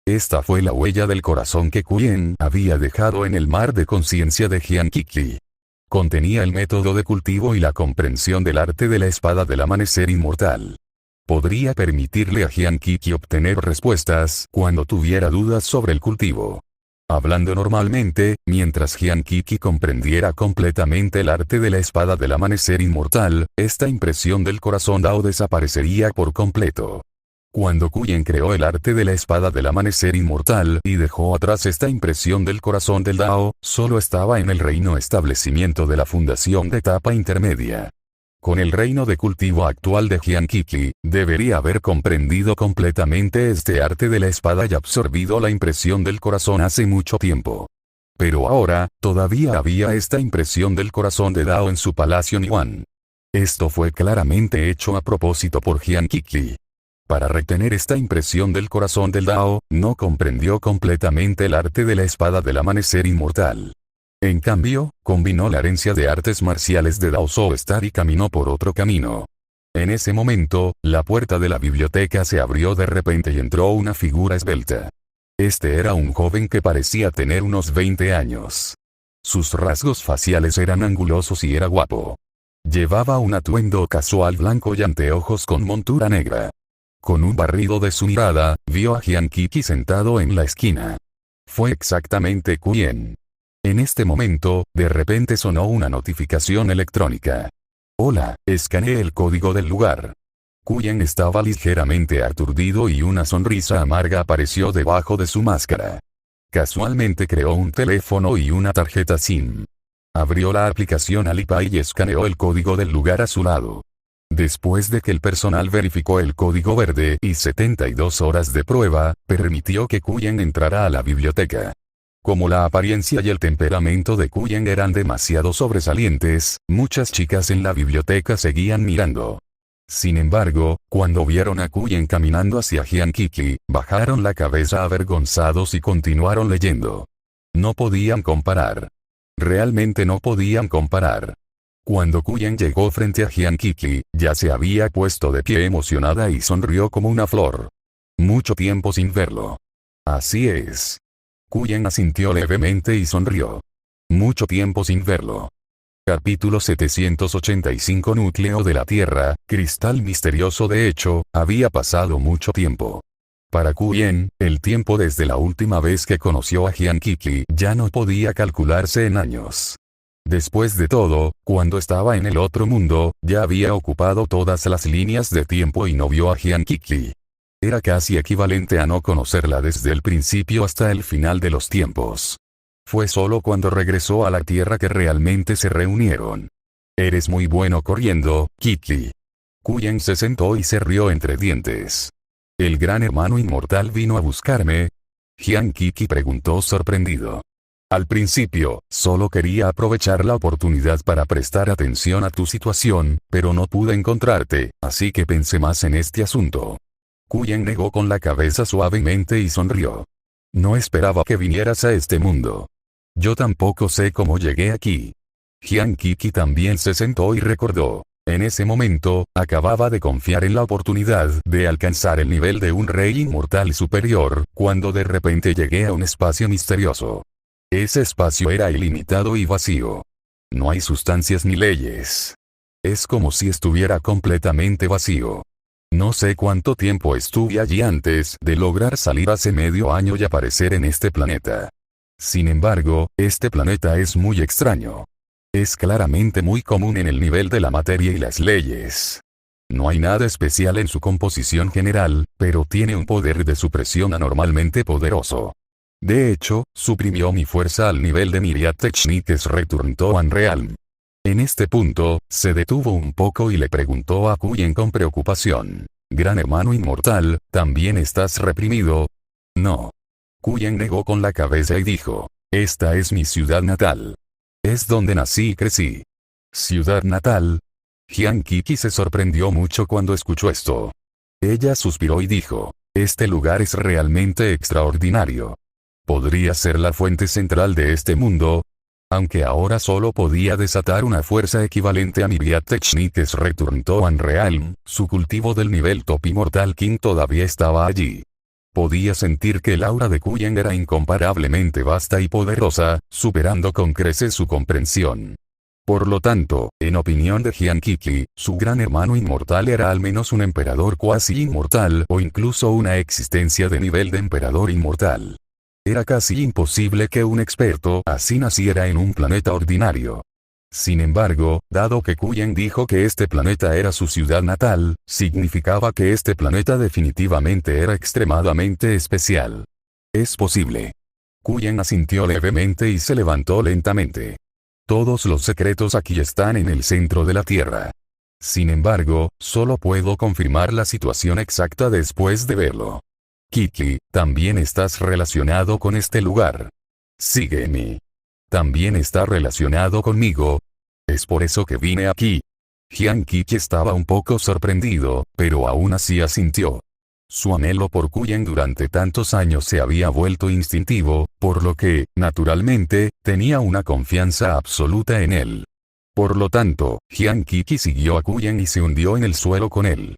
Esta fue la huella del corazón que Kuyen había dejado en el mar de conciencia de Jian Kiki. Contenía el método de cultivo y la comprensión del arte de la espada del amanecer inmortal. Podría permitirle a Jian Kiki obtener respuestas cuando tuviera dudas sobre el cultivo. Hablando normalmente, mientras Jian Kiki comprendiera completamente el arte de la espada del amanecer inmortal, esta impresión del corazón Dao desaparecería por completo. Cuando Kuyen creó el arte de la espada del amanecer inmortal y dejó atrás esta impresión del corazón del Dao, solo estaba en el reino establecimiento de la fundación de etapa intermedia. Con el reino de cultivo actual de Hyangiki, debería haber comprendido completamente este arte de la espada y absorbido la impresión del corazón hace mucho tiempo. Pero ahora, todavía había esta impresión del corazón de Dao en su palacio Niwan. Esto fue claramente hecho a propósito por Hyangiki. Para retener esta impresión del corazón del Dao, no comprendió completamente el arte de la espada del amanecer inmortal. En cambio, combinó la herencia de artes marciales de Dao Soestar y caminó por otro camino. En ese momento, la puerta de la biblioteca se abrió de repente y entró una figura esbelta. Este era un joven que parecía tener unos 20 años. Sus rasgos faciales eran angulosos y era guapo. Llevaba un atuendo casual blanco y anteojos con montura negra. Con un barrido de su mirada, vio a Hyangiki sentado en la esquina. Fue exactamente Kuyen. En este momento, de repente sonó una notificación electrónica. Hola, escaneé el código del lugar. Kuyen estaba ligeramente aturdido y una sonrisa amarga apareció debajo de su máscara. Casualmente creó un teléfono y una tarjeta SIM. Abrió la aplicación Alipay y escaneó el código del lugar a su lado. Después de que el personal verificó el código verde y 72 horas de prueba, permitió que Kuyen entrara a la biblioteca. Como la apariencia y el temperamento de Kuyen eran demasiado sobresalientes, muchas chicas en la biblioteca seguían mirando. Sin embargo, cuando vieron a Kuyen caminando hacia Hyangiki, bajaron la cabeza avergonzados y continuaron leyendo. No podían comparar. Realmente no podían comparar. Cuando Kuyen llegó frente a Hyangiki, ya se había puesto de pie emocionada y sonrió como una flor. Mucho tiempo sin verlo. Así es. Kuyen asintió levemente y sonrió. Mucho tiempo sin verlo. Capítulo 785. Núcleo de la Tierra, cristal misterioso. De hecho, había pasado mucho tiempo. Para Kuyen, el tiempo desde la última vez que conoció a Hyangiki ya no podía calcularse en años. Después de todo, cuando estaba en el otro mundo, ya había ocupado todas las líneas de tiempo y no vio a Hyangiki. Era casi equivalente a no conocerla desde el principio hasta el final de los tiempos. Fue solo cuando regresó a la Tierra que realmente se reunieron. Eres muy bueno corriendo, Kiki. Kuyen se sentó y se rió entre dientes. ¿El gran hermano inmortal vino a buscarme? Hyangiki preguntó sorprendido. Al principio, solo quería aprovechar la oportunidad para prestar atención a tu situación, pero no pude encontrarte, así que pensé más en este asunto. Kuyen negó con la cabeza suavemente y sonrió. No esperaba que vinieras a este mundo. Yo tampoco sé cómo llegué aquí. Hyangiki también se sentó y recordó. En ese momento, acababa de confiar en la oportunidad de alcanzar el nivel de un rey inmortal superior, cuando de repente llegué a un espacio misterioso. Ese espacio era ilimitado y vacío. No hay sustancias ni leyes. Es como si estuviera completamente vacío. No sé cuánto tiempo estuve allí antes de lograr salir hace medio año y aparecer en este planeta. Sin embargo, este planeta es muy extraño. Es claramente muy común en el nivel de la materia y las leyes. No hay nada especial en su composición general, pero tiene un poder de supresión anormalmente poderoso. De hecho, suprimió mi fuerza al nivel de Myriad Techniques Return to Unrealm. En este punto, se detuvo un poco y le preguntó a Kuyen con preocupación. Gran hermano inmortal, ¿también estás reprimido? No. Kuyen negó con la cabeza y dijo, esta es mi ciudad natal. Es donde nací y crecí. ¿Ciudad natal? Hyangiki se sorprendió mucho cuando escuchó esto. Ella suspiró y dijo, este lugar es realmente extraordinario. ¿Podría ser la fuente central de este mundo? Aunque ahora solo podía desatar una fuerza equivalente a Myriad Techniques Return to Unrealm, su cultivo del nivel Top Immortal King todavía estaba allí. Podía sentir que el aura de Kuyen era incomparablemente vasta y poderosa, superando con creces su comprensión. Por lo tanto, en opinión de Hyangiki, su gran hermano inmortal era al menos un emperador cuasi inmortal o incluso una existencia de nivel de emperador inmortal. Era casi imposible que un experto así naciera en un planeta ordinario. Sin embargo, dado que Kuyen dijo que este planeta era su ciudad natal, significaba que este planeta definitivamente era extremadamente especial. Es posible. Kuyen asintió levemente y se levantó lentamente. Todos los secretos aquí están en el centro de la Tierra. Sin embargo, solo puedo confirmar la situación exacta después de verlo. Kiki, también estás relacionado con este lugar. Sígueme. También está relacionado conmigo. Es por eso que vine aquí. Hyang-Kiki estaba un poco sorprendido, pero aún así asintió. Su anhelo por Kuyen durante tantos años se había vuelto instintivo, por lo que, naturalmente, tenía una confianza absoluta en él. Por lo tanto, Hyang-Kiki siguió a Kuyen y se hundió en el suelo con él.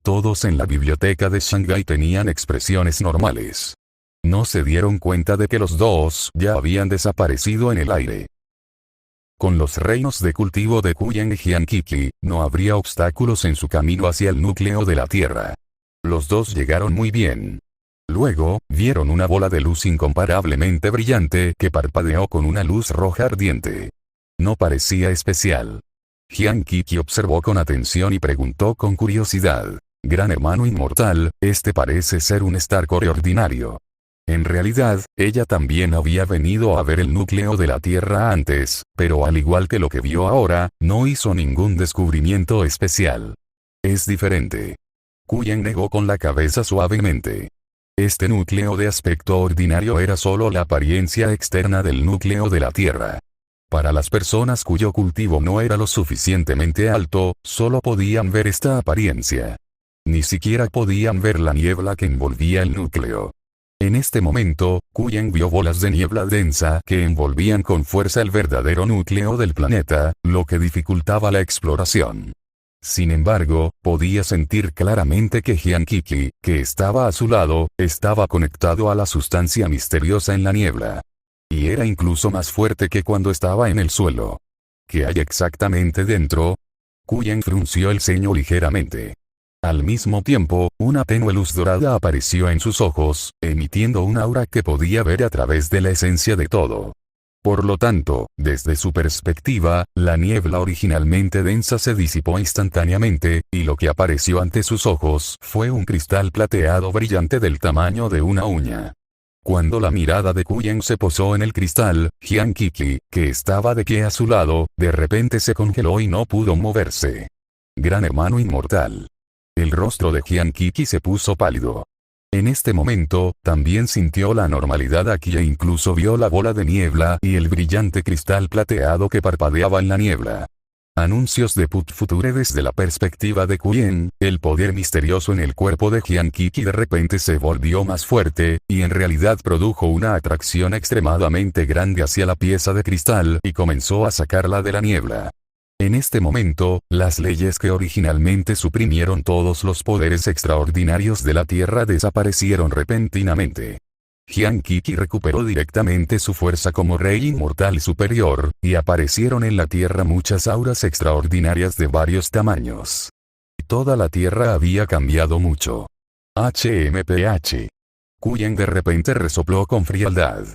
Todos en la biblioteca de Shanghái tenían expresiones normales. No se dieron cuenta de que los dos ya habían desaparecido en el aire. Con los reinos de cultivo de Kuyen y Hyang-Kiki, no habría obstáculos en su camino hacia el núcleo de la Tierra. Los dos llegaron muy bien. Luego, vieron una bola de luz incomparablemente brillante que parpadeó con una luz roja ardiente. No parecía especial. Hyang-Kiki observó con atención y preguntó con curiosidad: «Gran hermano inmortal, este parece ser un Starcore ordinario». En realidad, ella también había venido a ver el núcleo de la Tierra antes, pero al igual que lo que vio ahora, no hizo ningún descubrimiento especial. Es diferente. Kuyen negó con la cabeza suavemente. Este núcleo de aspecto ordinario era solo la apariencia externa del núcleo de la Tierra. Para las personas cuyo cultivo no era lo suficientemente alto, solo podían ver esta apariencia. Ni siquiera podían ver la niebla que envolvía el núcleo. En este momento, Kuyen vio bolas de niebla densa que envolvían con fuerza el verdadero núcleo del planeta, lo que dificultaba la exploración. Sin embargo, podía sentir claramente que Hyang-Kiki, que estaba a su lado, estaba conectado a la sustancia misteriosa en la niebla. Y era incluso más fuerte que cuando estaba en el suelo. ¿Qué hay exactamente dentro? Kuyen frunció el ceño ligeramente. Al mismo tiempo, una tenue luz dorada apareció en sus ojos, emitiendo un aura que podía ver a través de la esencia de todo. Por lo tanto, desde su perspectiva, la niebla originalmente densa se disipó instantáneamente, y lo que apareció ante sus ojos fue un cristal plateado brillante del tamaño de una uña. Cuando la mirada de Kuyen se posó en el cristal, Hyang-Kiki, que estaba de pie a su lado, de repente se congeló y no pudo moverse. Gran hermano inmortal. El rostro de Hyang-Kiki se puso pálido. En este momento, también sintió la normalidad aquí e incluso vio la bola de niebla y el brillante cristal plateado que parpadeaba en la niebla. Anuncios de Put Future desde la perspectiva de Kuyen, el poder misterioso en el cuerpo de Hyang-Kiki de repente se volvió más fuerte, y en realidad produjo una atracción extremadamente grande hacia la pieza de cristal y comenzó a sacarla de la niebla. En este momento, las leyes que originalmente suprimieron todos los poderes extraordinarios de la Tierra desaparecieron repentinamente. Hyang-Kiki recuperó directamente su fuerza como rey inmortal superior, y aparecieron en la Tierra muchas auras extraordinarias de varios tamaños. Toda la Tierra había cambiado mucho. HMPH. Kuyen de repente resopló con frialdad.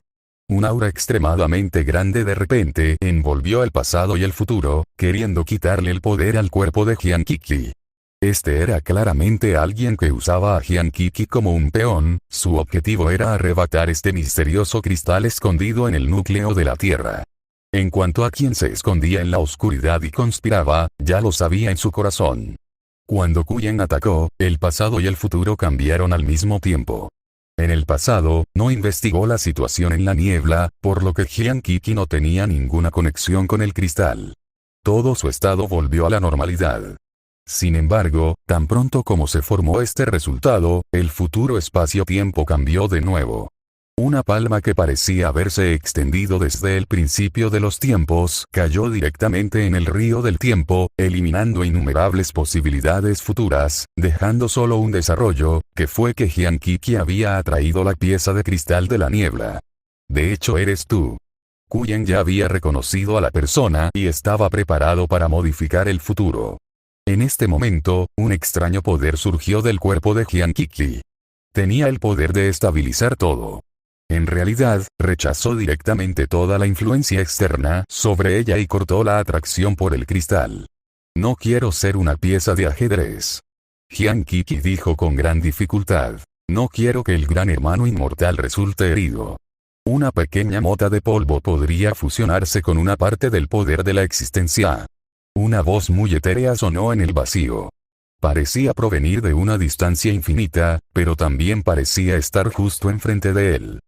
Un aura extremadamente grande de repente envolvió el pasado y el futuro, queriendo quitarle el poder al cuerpo de Hyang-Kiki. Este era claramente alguien que usaba a Hyang-Kiki como un peón, su objetivo era arrebatar este misterioso cristal escondido en el núcleo de la Tierra. En cuanto a quien se escondía en la oscuridad y conspiraba, ya lo sabía en su corazón. Cuando Kuyen atacó, el pasado y el futuro cambiaron al mismo tiempo. En el pasado, no investigó la situación en la niebla, por lo que Hyang-Kiki no tenía ninguna conexión con el cristal. Todo su estado volvió a la normalidad. Sin embargo, tan pronto como se formó este resultado, el futuro espacio-tiempo cambió de nuevo. Una palma que parecía haberse extendido desde el principio de los tiempos cayó directamente en el río del tiempo, eliminando innumerables posibilidades futuras, dejando solo un desarrollo, que fue que Hyang-Kiki había atraído la pieza de cristal de la niebla. De hecho eres tú. Kuyen ya había reconocido a la persona y estaba preparado para modificar el futuro. En este momento, un extraño poder surgió del cuerpo de Hyang-Kiki. Tenía el poder de estabilizar todo. En realidad, rechazó directamente toda la influencia externa sobre ella y cortó la atracción por el cristal. No quiero ser una pieza de ajedrez. Hyang-Kiki dijo con gran dificultad. No quiero que el gran hermano inmortal resulte herido. Una pequeña mota de polvo podría fusionarse con una parte del poder de la existencia. Una voz muy etérea sonó en el vacío. Parecía provenir de una distancia infinita, pero también parecía estar justo enfrente de él.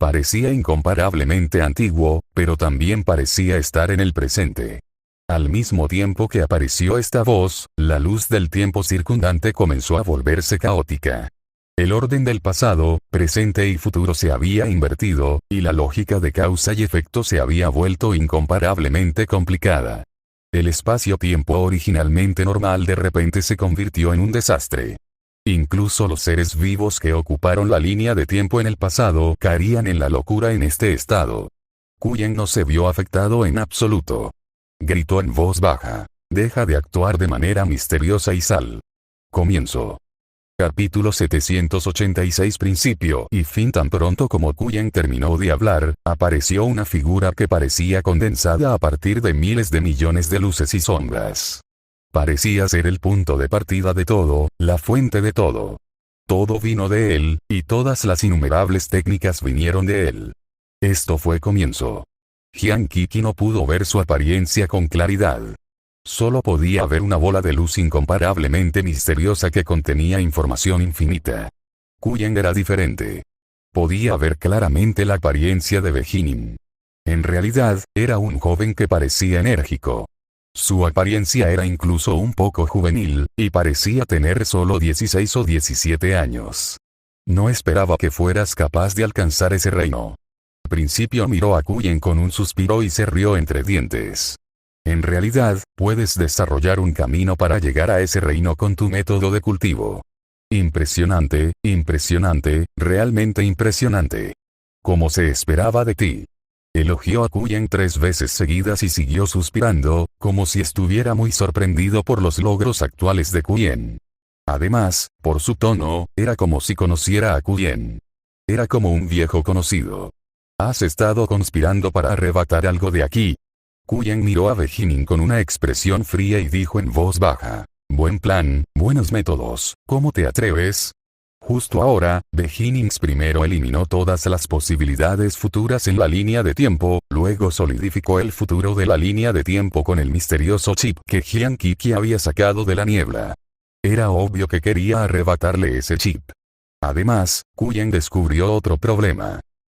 Parecía incomparablemente antiguo, pero también parecía estar en el presente. Al mismo tiempo que apareció esta voz, la luz del tiempo circundante comenzó a volverse caótica. El orden del pasado, presente y futuro se había invertido, y la lógica de causa y efecto se había vuelto incomparablemente complicada. El espacio-tiempo originalmente normal de repente se convirtió en un desastre. Incluso los seres vivos que ocuparon la línea de tiempo en el pasado caerían en la locura en este estado. Kuyen no se vio afectado en absoluto. Gritó en voz baja: «Deja de actuar de manera misteriosa y sal». Comienzo. Capítulo 786. Principio y fin. Tan pronto como Kuyen terminó de hablar, apareció una figura que parecía condensada a partir de miles de millones de luces y sombras. Parecía ser el punto de partida de todo, la fuente de todo. Todo vino de él, y todas las innumerables técnicas vinieron de él. Esto fue comienzo. Jian Qi no pudo ver su apariencia con claridad. Solo podía ver una bola de luz incomparablemente misteriosa que contenía información infinita. Kuyen era diferente. Podía ver claramente la apariencia de Beijing. En realidad, era un joven que parecía enérgico. Su apariencia era incluso un poco juvenil, y parecía tener solo 16 o 17 años. No esperaba que fueras capaz de alcanzar ese reino. Al principio miró a Kuyen con un suspiro y se rió entre dientes. En realidad, puedes desarrollar un camino para llegar a ese reino con tu método de cultivo. Impresionante, impresionante, realmente impresionante. Como se esperaba de ti. Elogió a Kuyen 3 veces seguidas y siguió suspirando, como si estuviera muy sorprendido por los logros actuales de Kuyen. Además, por su tono, era como si conociera a Kuyen. Era como un viejo conocido. ¿Has estado conspirando para arrebatar algo de aquí? Kuyen miró a Beijing con una expresión fría y dijo en voz baja: «Buen plan, buenos métodos, ¿cómo te atreves?» Justo ahora, Beijing primero eliminó todas las posibilidades futuras en la línea de tiempo, luego solidificó el futuro de la línea de tiempo con el misterioso chip que Jian Qi había sacado de la niebla. Era obvio que quería arrebatarle ese chip. Además, Kuyen descubrió otro problema.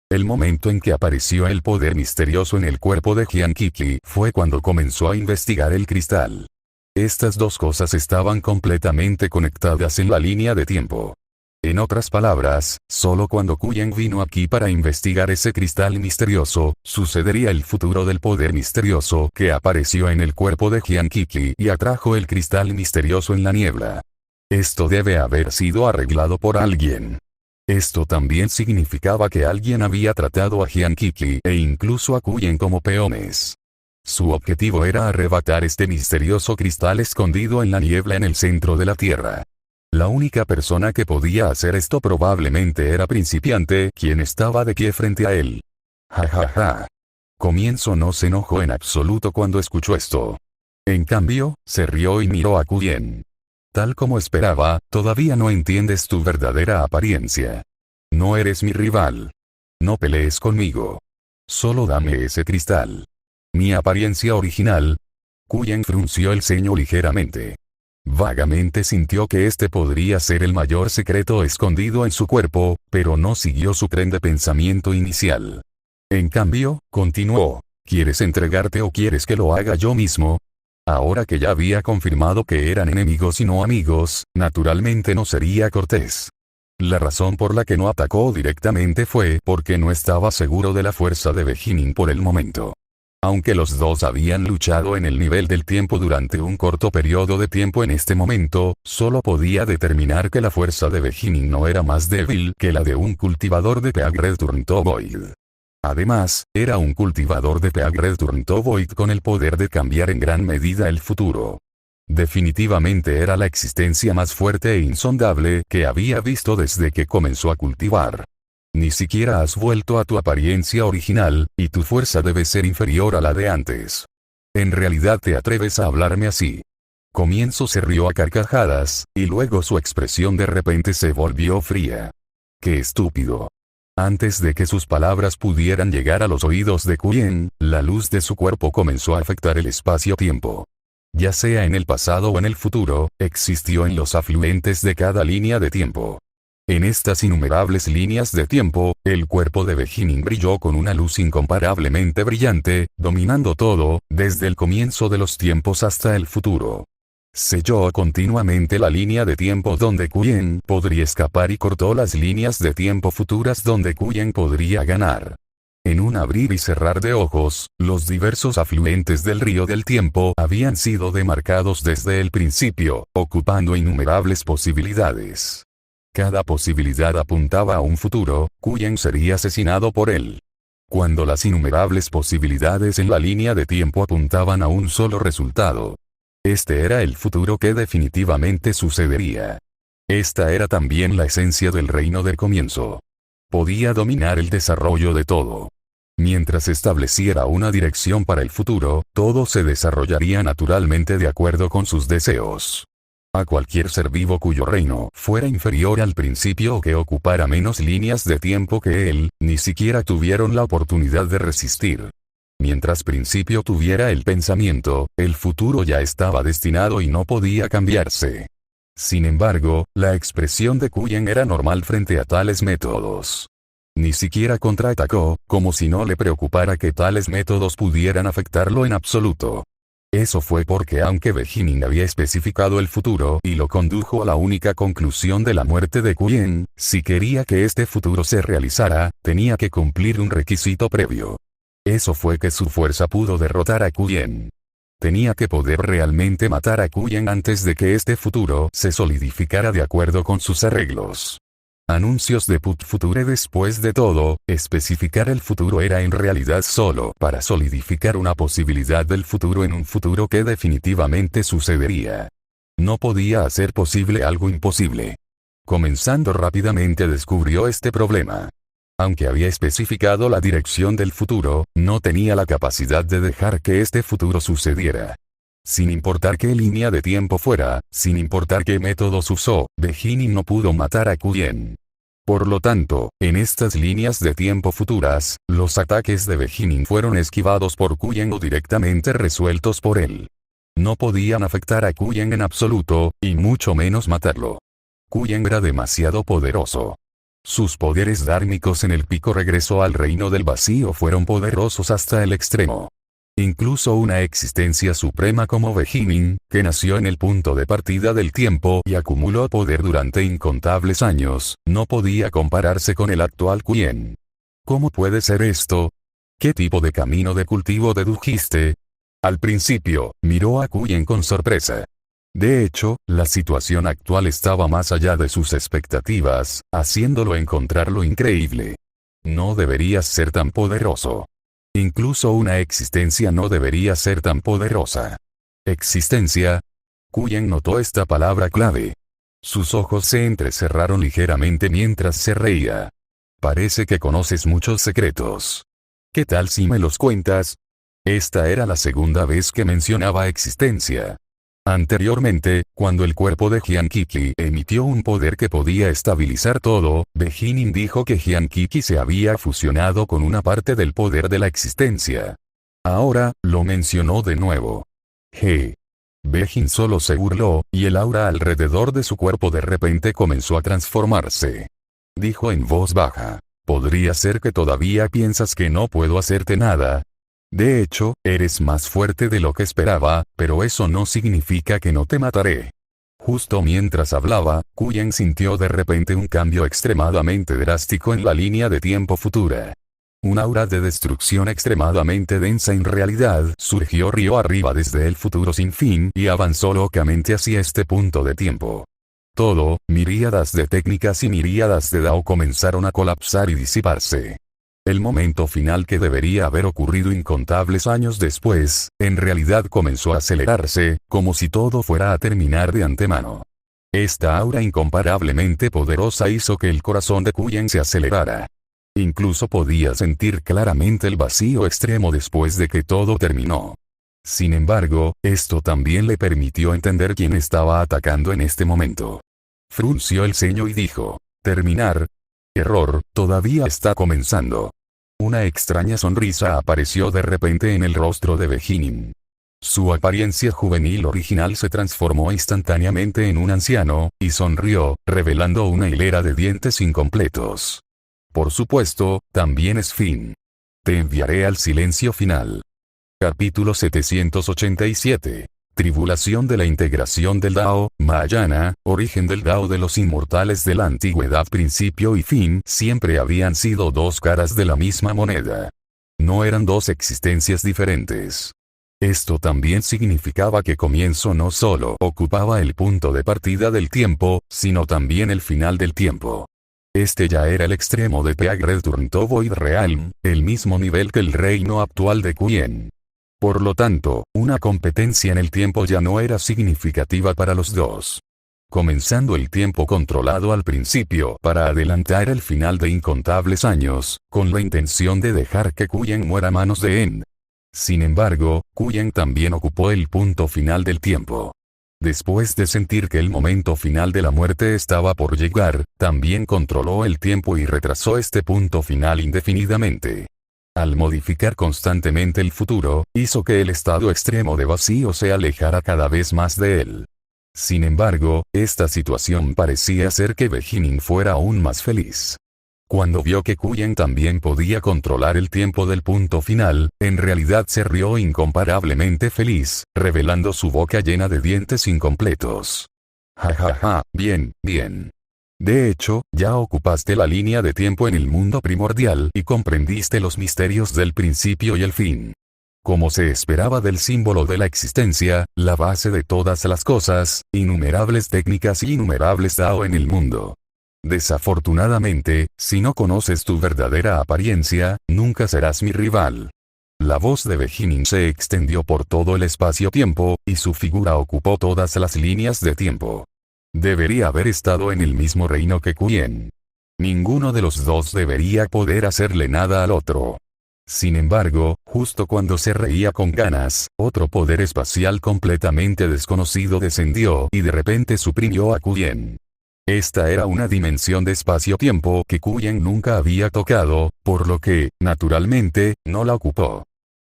El momento en que apareció el poder misterioso en el cuerpo de Jian Qi fue cuando comenzó a investigar el cristal. Estas dos cosas estaban completamente conectadas en la línea de tiempo. En otras palabras, solo cuando Kuyen vino aquí para investigar ese cristal misterioso, sucedería el futuro del poder misterioso que apareció en el cuerpo de Jian Qi y atrajo el cristal misterioso en la niebla. Esto debe haber sido arreglado por alguien. Esto también significaba que alguien había tratado a Jian Qi e incluso a Kuyen como peones. Su objetivo era arrebatar este misterioso cristal escondido en la niebla en el centro de la Tierra. La única persona que podía hacer esto probablemente era Principiante, quien estaba de pie frente a él. Ja ja ja. Comienzo no se enojó en absoluto cuando escuchó esto. En cambio, se rió y miró a Kuyen. Tal como esperaba, todavía no entiendes tu verdadera apariencia. No eres mi rival. No pelees conmigo. Solo dame ese cristal. Mi apariencia original. Kuyen frunció el ceño ligeramente. Vagamente sintió que este podría ser el mayor secreto escondido en su cuerpo, pero no siguió su tren de pensamiento inicial. En cambio, continuó: ¿quieres entregarte o quieres que lo haga yo mismo? Ahora que ya había confirmado que eran enemigos y no amigos, naturalmente no sería cortés. La razón por la que no atacó directamente fue porque no estaba seguro de la fuerza de Beijing por el momento. Aunque los dos habían luchado en el nivel del tiempo durante un corto periodo de tiempo en este momento, solo podía determinar que la fuerza de Beijing no era más débil que la de un cultivador de Peag Return to Void. Además, era un cultivador de Peag Return to Void con el poder de cambiar en gran medida el futuro. Definitivamente era la existencia más fuerte e insondable que había visto desde que comenzó a cultivar. Ni siquiera has vuelto a tu apariencia original, y tu fuerza debe ser inferior a la de antes. ¿En realidad te atreves a hablarme así? Comienzo se rió a carcajadas, y luego su expresión de repente se volvió fría. ¡Qué estúpido! Antes de que sus palabras pudieran llegar a los oídos de Kuyen, la luz de su cuerpo comenzó a afectar el espacio-tiempo. ya sea en el pasado o en el futuro, existió en los afluentes de cada línea de tiempo. En estas innumerables líneas de tiempo, el cuerpo de Beijing brilló con una luz incomparablemente brillante, dominando todo, desde el comienzo de los tiempos hasta el futuro. Selló continuamente la línea de tiempo donde Kuyen podría escapar y cortó las líneas de tiempo futuras donde Kuyen podría ganar. En un abrir y cerrar de ojos, los diversos afluentes del río del tiempo habían sido demarcados desde el principio, ocupando innumerables posibilidades. Cada posibilidad apuntaba a un futuro, Kuyen sería asesinado por él. Cuando las innumerables posibilidades en la línea de tiempo apuntaban a un solo resultado. Este era el futuro que definitivamente sucedería. Esta era también la esencia del reino del comienzo. Podía dominar el desarrollo de todo. Mientras estableciera una dirección para el futuro, todo se desarrollaría naturalmente de acuerdo con sus deseos. A cualquier ser vivo cuyo reino fuera inferior al principio o que ocupara menos líneas de tiempo que él, ni siquiera tuvieron la oportunidad de resistir. Mientras principio tuviera el pensamiento, el futuro ya estaba destinado y no podía cambiarse. Sin embargo, la expresión de Kuyen era normal frente a tales métodos. Ni siquiera contraatacó, como si no le preocupara que tales métodos pudieran afectarlo en absoluto. Eso fue porque aunque Beijing había especificado el futuro y lo condujo a la única conclusión de la muerte de Kuyen, si quería que este futuro se realizara, tenía que cumplir un requisito previo. Eso fue que su fuerza pudo derrotar a Kuyen. Tenía que poder realmente matar a Kuyen antes de que este futuro se solidificara de acuerdo con sus arreglos. Anuncios de Put Future. Después de todo, especificar el futuro era en realidad solo para solidificar una posibilidad del futuro en un futuro que definitivamente sucedería. No podía hacer posible algo imposible. Comenzando rápidamente descubrió este problema. Aunque había especificado la dirección del futuro, no tenía la capacidad de dejar que este futuro sucediera. Sin importar qué línea de tiempo fuera, sin importar qué métodos usó, Beijing no pudo matar a Kuyen. Por lo tanto, en estas líneas de tiempo futuras, los ataques de Beijing fueron esquivados por Kuyen o directamente resueltos por él. No podían afectar a Kuyen en absoluto, y mucho menos matarlo. Kuyen era demasiado poderoso. Sus poderes dármicos en el pico regreso al reino del vacío fueron poderosos hasta el extremo. Incluso una existencia suprema como Beijing, que nació en el punto de partida del tiempo y acumuló poder durante incontables años, no podía compararse con el actual Kuyen. ¿Cómo puede ser esto? ¿Qué tipo de camino de cultivo dedujiste? Al principio, miró a Kuyen con sorpresa. De hecho, la situación actual estaba más allá de sus expectativas, haciéndolo encontrarlo increíble. No deberías ser tan poderoso. Incluso una existencia no debería ser tan poderosa. ¿Existencia? Kuyen notó esta palabra clave. Sus ojos se entrecerraron ligeramente mientras se reía. Parece que conoces muchos secretos. ¿Qué tal si me los cuentas? Esta era la segunda vez que mencionaba existencia. Anteriormente, cuando el cuerpo de Hyang-Kiki emitió un poder que podía estabilizar todo, Beijing dijo que Hyang-Kiki se había fusionado con una parte del poder de la existencia. Ahora, lo mencionó de nuevo. Beijing solo se burló, y el aura alrededor de su cuerpo de repente comenzó a transformarse. Dijo en voz baja. ¿Podría ser que todavía piensas que no puedo hacerte nada? De hecho, eres más fuerte de lo que esperaba, pero eso no significa que no te mataré. Justo mientras hablaba, Kuyen sintió de repente un cambio extremadamente drástico en la línea de tiempo futura. Un aura de destrucción extremadamente densa en realidad surgió río arriba desde el futuro sin fin y avanzó locamente hacia este punto de tiempo. Todo, miríadas de técnicas y miríadas de Dao comenzaron a colapsar y disiparse. El momento final que debería haber ocurrido incontables años después, en realidad comenzó a acelerarse, como si todo fuera a terminar de antemano. Esta aura incomparablemente poderosa hizo que el corazón de Kuyen se acelerara. Incluso podía sentir claramente el vacío extremo después de que todo terminó. Sin embargo, esto también le permitió entender quién estaba atacando en este momento. Frunció el ceño y dijo, «Terminar. Error, todavía está comenzando». Una extraña sonrisa apareció de repente en el rostro de Beijing. Su apariencia juvenil original se transformó instantáneamente en un anciano, y sonrió, revelando una hilera de dientes incompletos. Por supuesto, también es fin. Te enviaré al silencio final. Capítulo 787. Tribulación de la integración del Dao, Mahayana, origen del Dao de los inmortales de la antigüedad. Principio y fin siempre habían sido dos caras de la misma moneda. No eran dos existencias diferentes. Esto también significaba que comienzo no solo ocupaba el punto de partida del tiempo, sino también el final del tiempo. Este ya era el extremo de Peak Return to Void Realm, el mismo nivel que el reino actual de Quyen. Por lo tanto, una competencia en el tiempo ya no era significativa para los dos. Comenzando el tiempo controlado al principio para adelantar el final de incontables años, con la intención de dejar que Quyen muera a manos de En. Sin embargo, Quyen también ocupó el punto final del tiempo. Después de sentir que el momento final de la muerte estaba por llegar, también controló el tiempo y retrasó este punto final indefinidamente. Al modificar constantemente el futuro, hizo que el estado extremo de vacío se alejara cada vez más de él. Sin embargo, esta situación parecía hacer que Beijing fuera aún más feliz. Cuando vio que Quyen también podía controlar el tiempo del punto final, en realidad se rió incomparablemente feliz, revelando su boca llena de dientes incompletos. Ja ja ja, bien, bien. De hecho, ya ocupaste la línea de tiempo en el mundo primordial y comprendiste los misterios del principio y el fin. Como se esperaba del símbolo de la existencia, la base de todas las cosas, innumerables técnicas y innumerables Dao en el mundo. Desafortunadamente, si no conoces tu verdadera apariencia, nunca serás mi rival. La voz de Beijing se extendió por todo el espacio-tiempo, y su figura ocupó todas las líneas de tiempo. Debería haber estado en el mismo reino que Quyen. Ninguno de los dos debería poder hacerle nada al otro. Sin embargo, justo cuando se reía con ganas, otro poder espacial completamente desconocido descendió y de repente suprimió a Quyen. Esta era una dimensión de espacio-tiempo que Quyen nunca había tocado, por lo que, naturalmente, no la ocupó.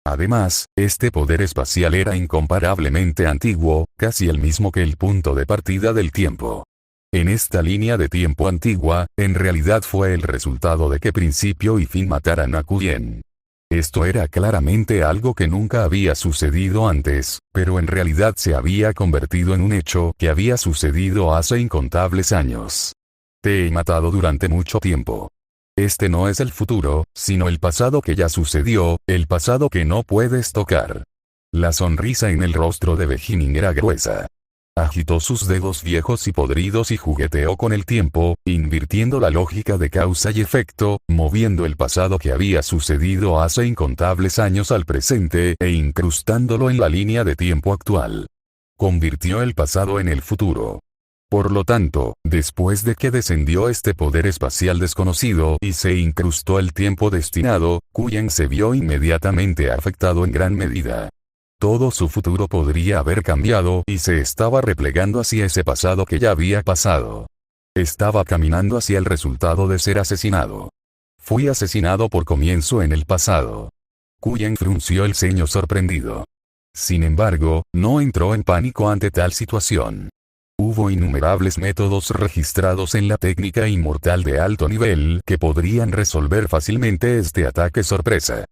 Además, este poder espacial era incomparablemente antiguo, casi el mismo que el punto de partida del tiempo. En esta línea de tiempo antigua, en realidad fue el resultado de que principio y fin mataran a Quyen. Esto era claramente algo que nunca había sucedido antes, pero en realidad se había convertido en un hecho que había sucedido hace incontables años. Te he matado durante mucho tiempo. Este no es el futuro, sino el pasado que ya sucedió, el pasado que no puedes tocar. La sonrisa en el rostro de Beijing era gruesa. Agitó sus dedos viejos y podridos y jugueteó con el tiempo, invirtiendo la lógica de causa y efecto, moviendo el pasado que había sucedido hace incontables años al presente e incrustándolo en la línea de tiempo actual. Convirtió el pasado en el futuro. Por lo tanto, después de que descendió este poder espacial desconocido y se incrustó el tiempo destinado, Quyen se vio inmediatamente afectado en gran medida. Todo su futuro podría haber cambiado y se estaba replegando hacia ese pasado que ya había pasado. Estaba caminando hacia el resultado de ser asesinado. Fui asesinado por comienzo en el pasado. Quyen frunció el ceño sorprendido. Sin embargo, no entró en pánico ante tal situación. Hubo innumerables métodos registrados en la técnica inmortal de alto nivel que podrían resolver fácilmente este ataque sorpresa.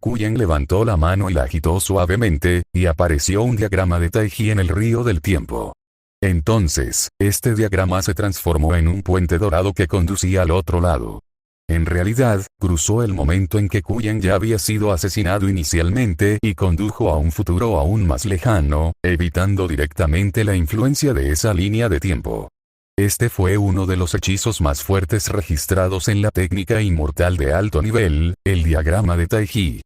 Quyen levantó la mano y la agitó suavemente, y apareció un diagrama de Taiji en el río del tiempo. Entonces, este diagrama se transformó en un puente dorado que conducía al otro lado. En realidad, cruzó el momento en que Quyen ya había sido asesinado inicialmente y condujo a un futuro aún más lejano, evitando directamente la influencia de esa línea de tiempo. Este fue uno de los hechizos más fuertes registrados en la técnica inmortal de alto nivel, el diagrama de Taiji.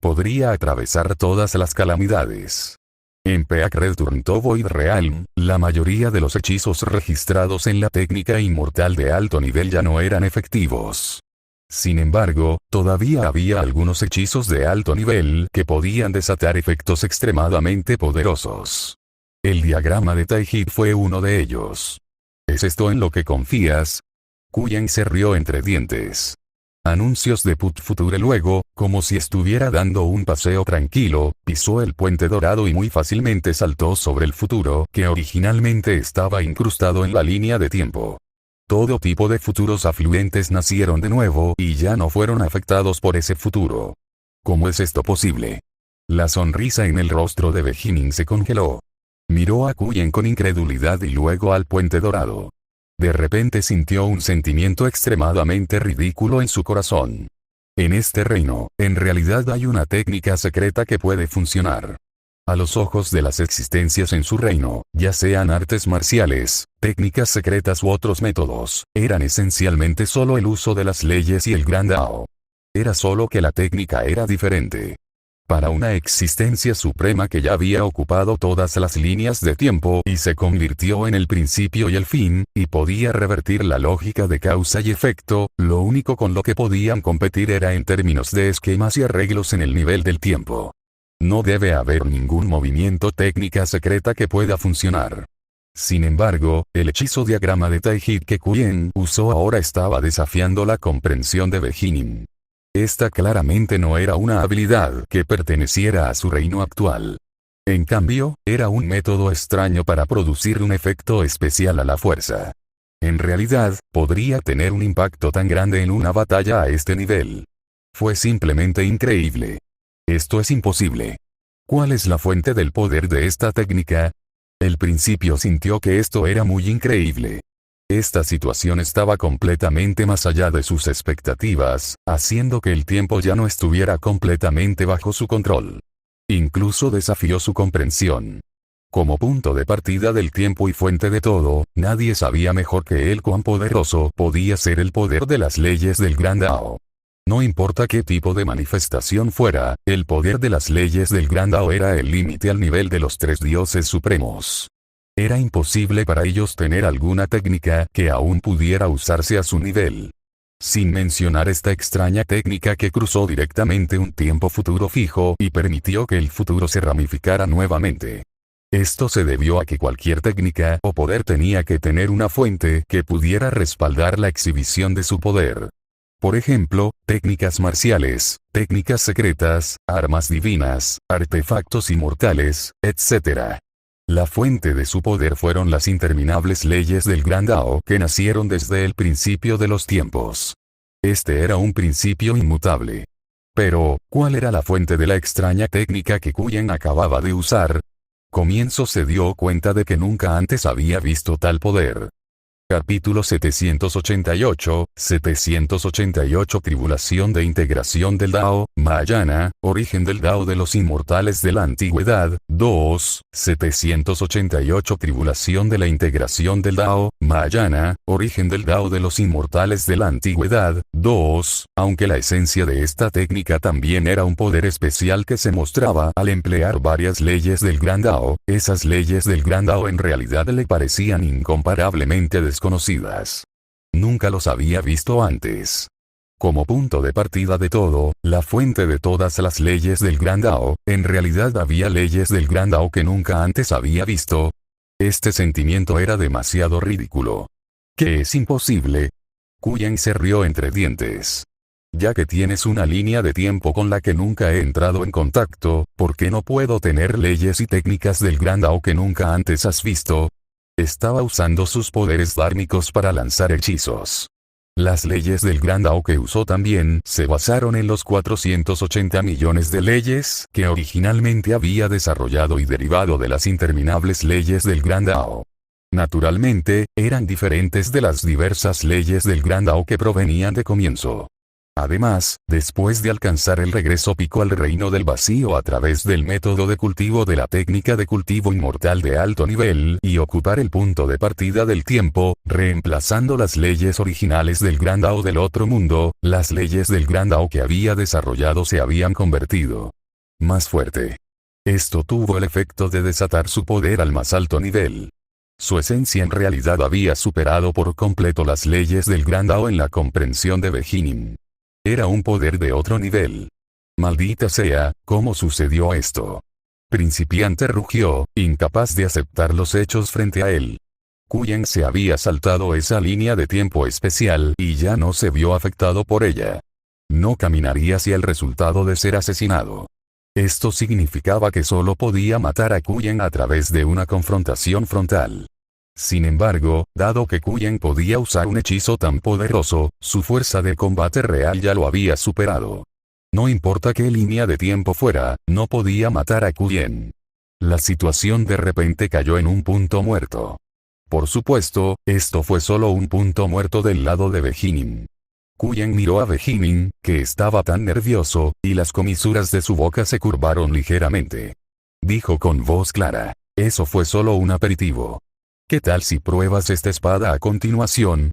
Podría atravesar todas las calamidades. En Peak Return to Void Realm, la mayoría de los hechizos registrados en la técnica inmortal de alto nivel ya no eran efectivos. Sin embargo, todavía había algunos hechizos de alto nivel que podían desatar efectos extremadamente poderosos. El diagrama de Taiji fue uno de ellos. ¿Es esto en lo que confías? Quyen se rió entre dientes. Anuncios de Put Future. Luego, como si estuviera dando un paseo tranquilo, pisó el puente dorado y muy fácilmente saltó sobre el futuro que originalmente estaba incrustado en la línea de tiempo. Todo tipo de futuros afluentes nacieron de nuevo y ya no fueron afectados por ese futuro. ¿Cómo es esto posible? La sonrisa en el rostro de Beijing se congeló. Miró a Kuyen con incredulidad y luego al puente dorado. De repente sintió un sentimiento extremadamente ridículo en su corazón. En este reino, en realidad hay una técnica secreta que puede funcionar. A los ojos de las existencias en su reino, ya sean artes marciales, técnicas secretas u otros métodos, eran esencialmente solo el uso de las leyes y el Gran Dao. Era solo que la técnica era diferente. Para una existencia suprema que ya había ocupado todas las líneas de tiempo y se convirtió en el principio y el fin, y podía revertir la lógica de causa y efecto, lo único con lo que podían competir era en términos de esquemas y arreglos en el nivel del tiempo. No debe haber ningún movimiento técnica secreta que pueda funcionar. Sin embargo, el hechizo diagrama de Taijid que Kuyen usó ahora estaba desafiando la comprensión de Beijing. Esta claramente no era una habilidad que perteneciera a su reino actual. En cambio, era un método extraño para producir un efecto especial a la fuerza. En realidad, podría tener un impacto tan grande en una batalla a este nivel. Fue simplemente increíble. Esto es imposible. ¿Cuál es la fuente del poder de esta técnica? El principio sintió que esto era muy increíble. Esta situación estaba completamente más allá de sus expectativas, haciendo que el tiempo ya no estuviera completamente bajo su control. Incluso desafió su comprensión. Como punto de partida del tiempo y fuente de todo, nadie sabía mejor que él cuán poderoso podía ser el poder de las leyes del Gran Dao. No importa qué tipo de manifestación fuera, el poder de las leyes del Gran Dao era el límite al nivel de los tres dioses supremos. Era imposible para ellos tener alguna técnica que aún pudiera usarse a su nivel. Sin mencionar esta extraña técnica que cruzó directamente un tiempo futuro fijo y permitió que el futuro se ramificara nuevamente. Esto se debió a que cualquier técnica o poder tenía que tener una fuente que pudiera respaldar la exhibición de su poder. Por ejemplo, técnicas marciales, técnicas secretas, armas divinas, artefactos inmortales, etc. La fuente de su poder fueron las interminables leyes del Gran Dao que nacieron desde el principio de los tiempos. Este era un principio inmutable. Pero, ¿cuál era la fuente de la extraña técnica que Kuyen acababa de usar? Comienzo se dio cuenta de que nunca antes había visto tal poder. Capítulo 788, 788 Tribulación de integración del Dao, Mahayana, origen del Dao de los inmortales de la antigüedad, 2, 788 Tribulación de la integración del Dao, Mahayana, origen del Dao de los inmortales de la antigüedad, 2, aunque la esencia de esta técnica también era un poder especial que se mostraba al emplear varias leyes del Gran Dao, esas leyes del Gran Dao en realidad le parecían incomparablemente desconocidas. Nunca los había visto antes. Como punto de partida de todo, la fuente de todas las leyes del Gran Dao, en realidad había leyes del Gran Dao que nunca antes había visto. Este sentimiento era demasiado ridículo. ¿Qué es imposible? Kuyen se rió entre dientes. Ya que tienes una línea de tiempo con la que nunca he entrado en contacto, ¿por qué no puedo tener leyes y técnicas del Gran Dao que nunca antes has visto? Estaba usando sus poderes dármicos para lanzar hechizos. Las leyes del Gran Dao que usó también se basaron en los 480 millones de leyes que originalmente había desarrollado y derivado de las interminables leyes del Gran Dao. Naturalmente, eran diferentes de las diversas leyes del Gran Dao que provenían de comienzo. Además, después de alcanzar el regreso pico al reino del vacío a través del método de cultivo de la técnica de cultivo inmortal de alto nivel y ocupar el punto de partida del tiempo, reemplazando las leyes originales del Gran Dao del otro mundo, las leyes del Gran Dao que había desarrollado se habían convertido más fuerte. Esto tuvo el efecto de desatar su poder al más alto nivel. Su esencia en realidad había superado por completo las leyes del Gran Dao en la comprensión de Beijing. Era un poder de otro nivel. Maldita sea, ¿cómo sucedió esto? Principiante rugió, incapaz de aceptar los hechos frente a él. Kuyen se había saltado esa línea de tiempo especial y ya no se vio afectado por ella. no caminaría hacia el resultado de ser asesinado. Esto significaba que solo podía matar a Kuyen a través de una confrontación frontal. Sin embargo, dado que Kuyen podía usar un hechizo tan poderoso, su fuerza de combate real ya lo había superado. No importa qué línea de tiempo fuera, no podía matar a Kuyen. La situación de repente cayó en un punto muerto. Por supuesto, esto fue solo un punto muerto del lado de Beijing. Kuyen miró a Beijing, que estaba tan nervioso, y las comisuras de su boca se curvaron ligeramente. Dijo con voz clara: eso fue solo un aperitivo. ¿Qué tal si pruebas esta espada a continuación?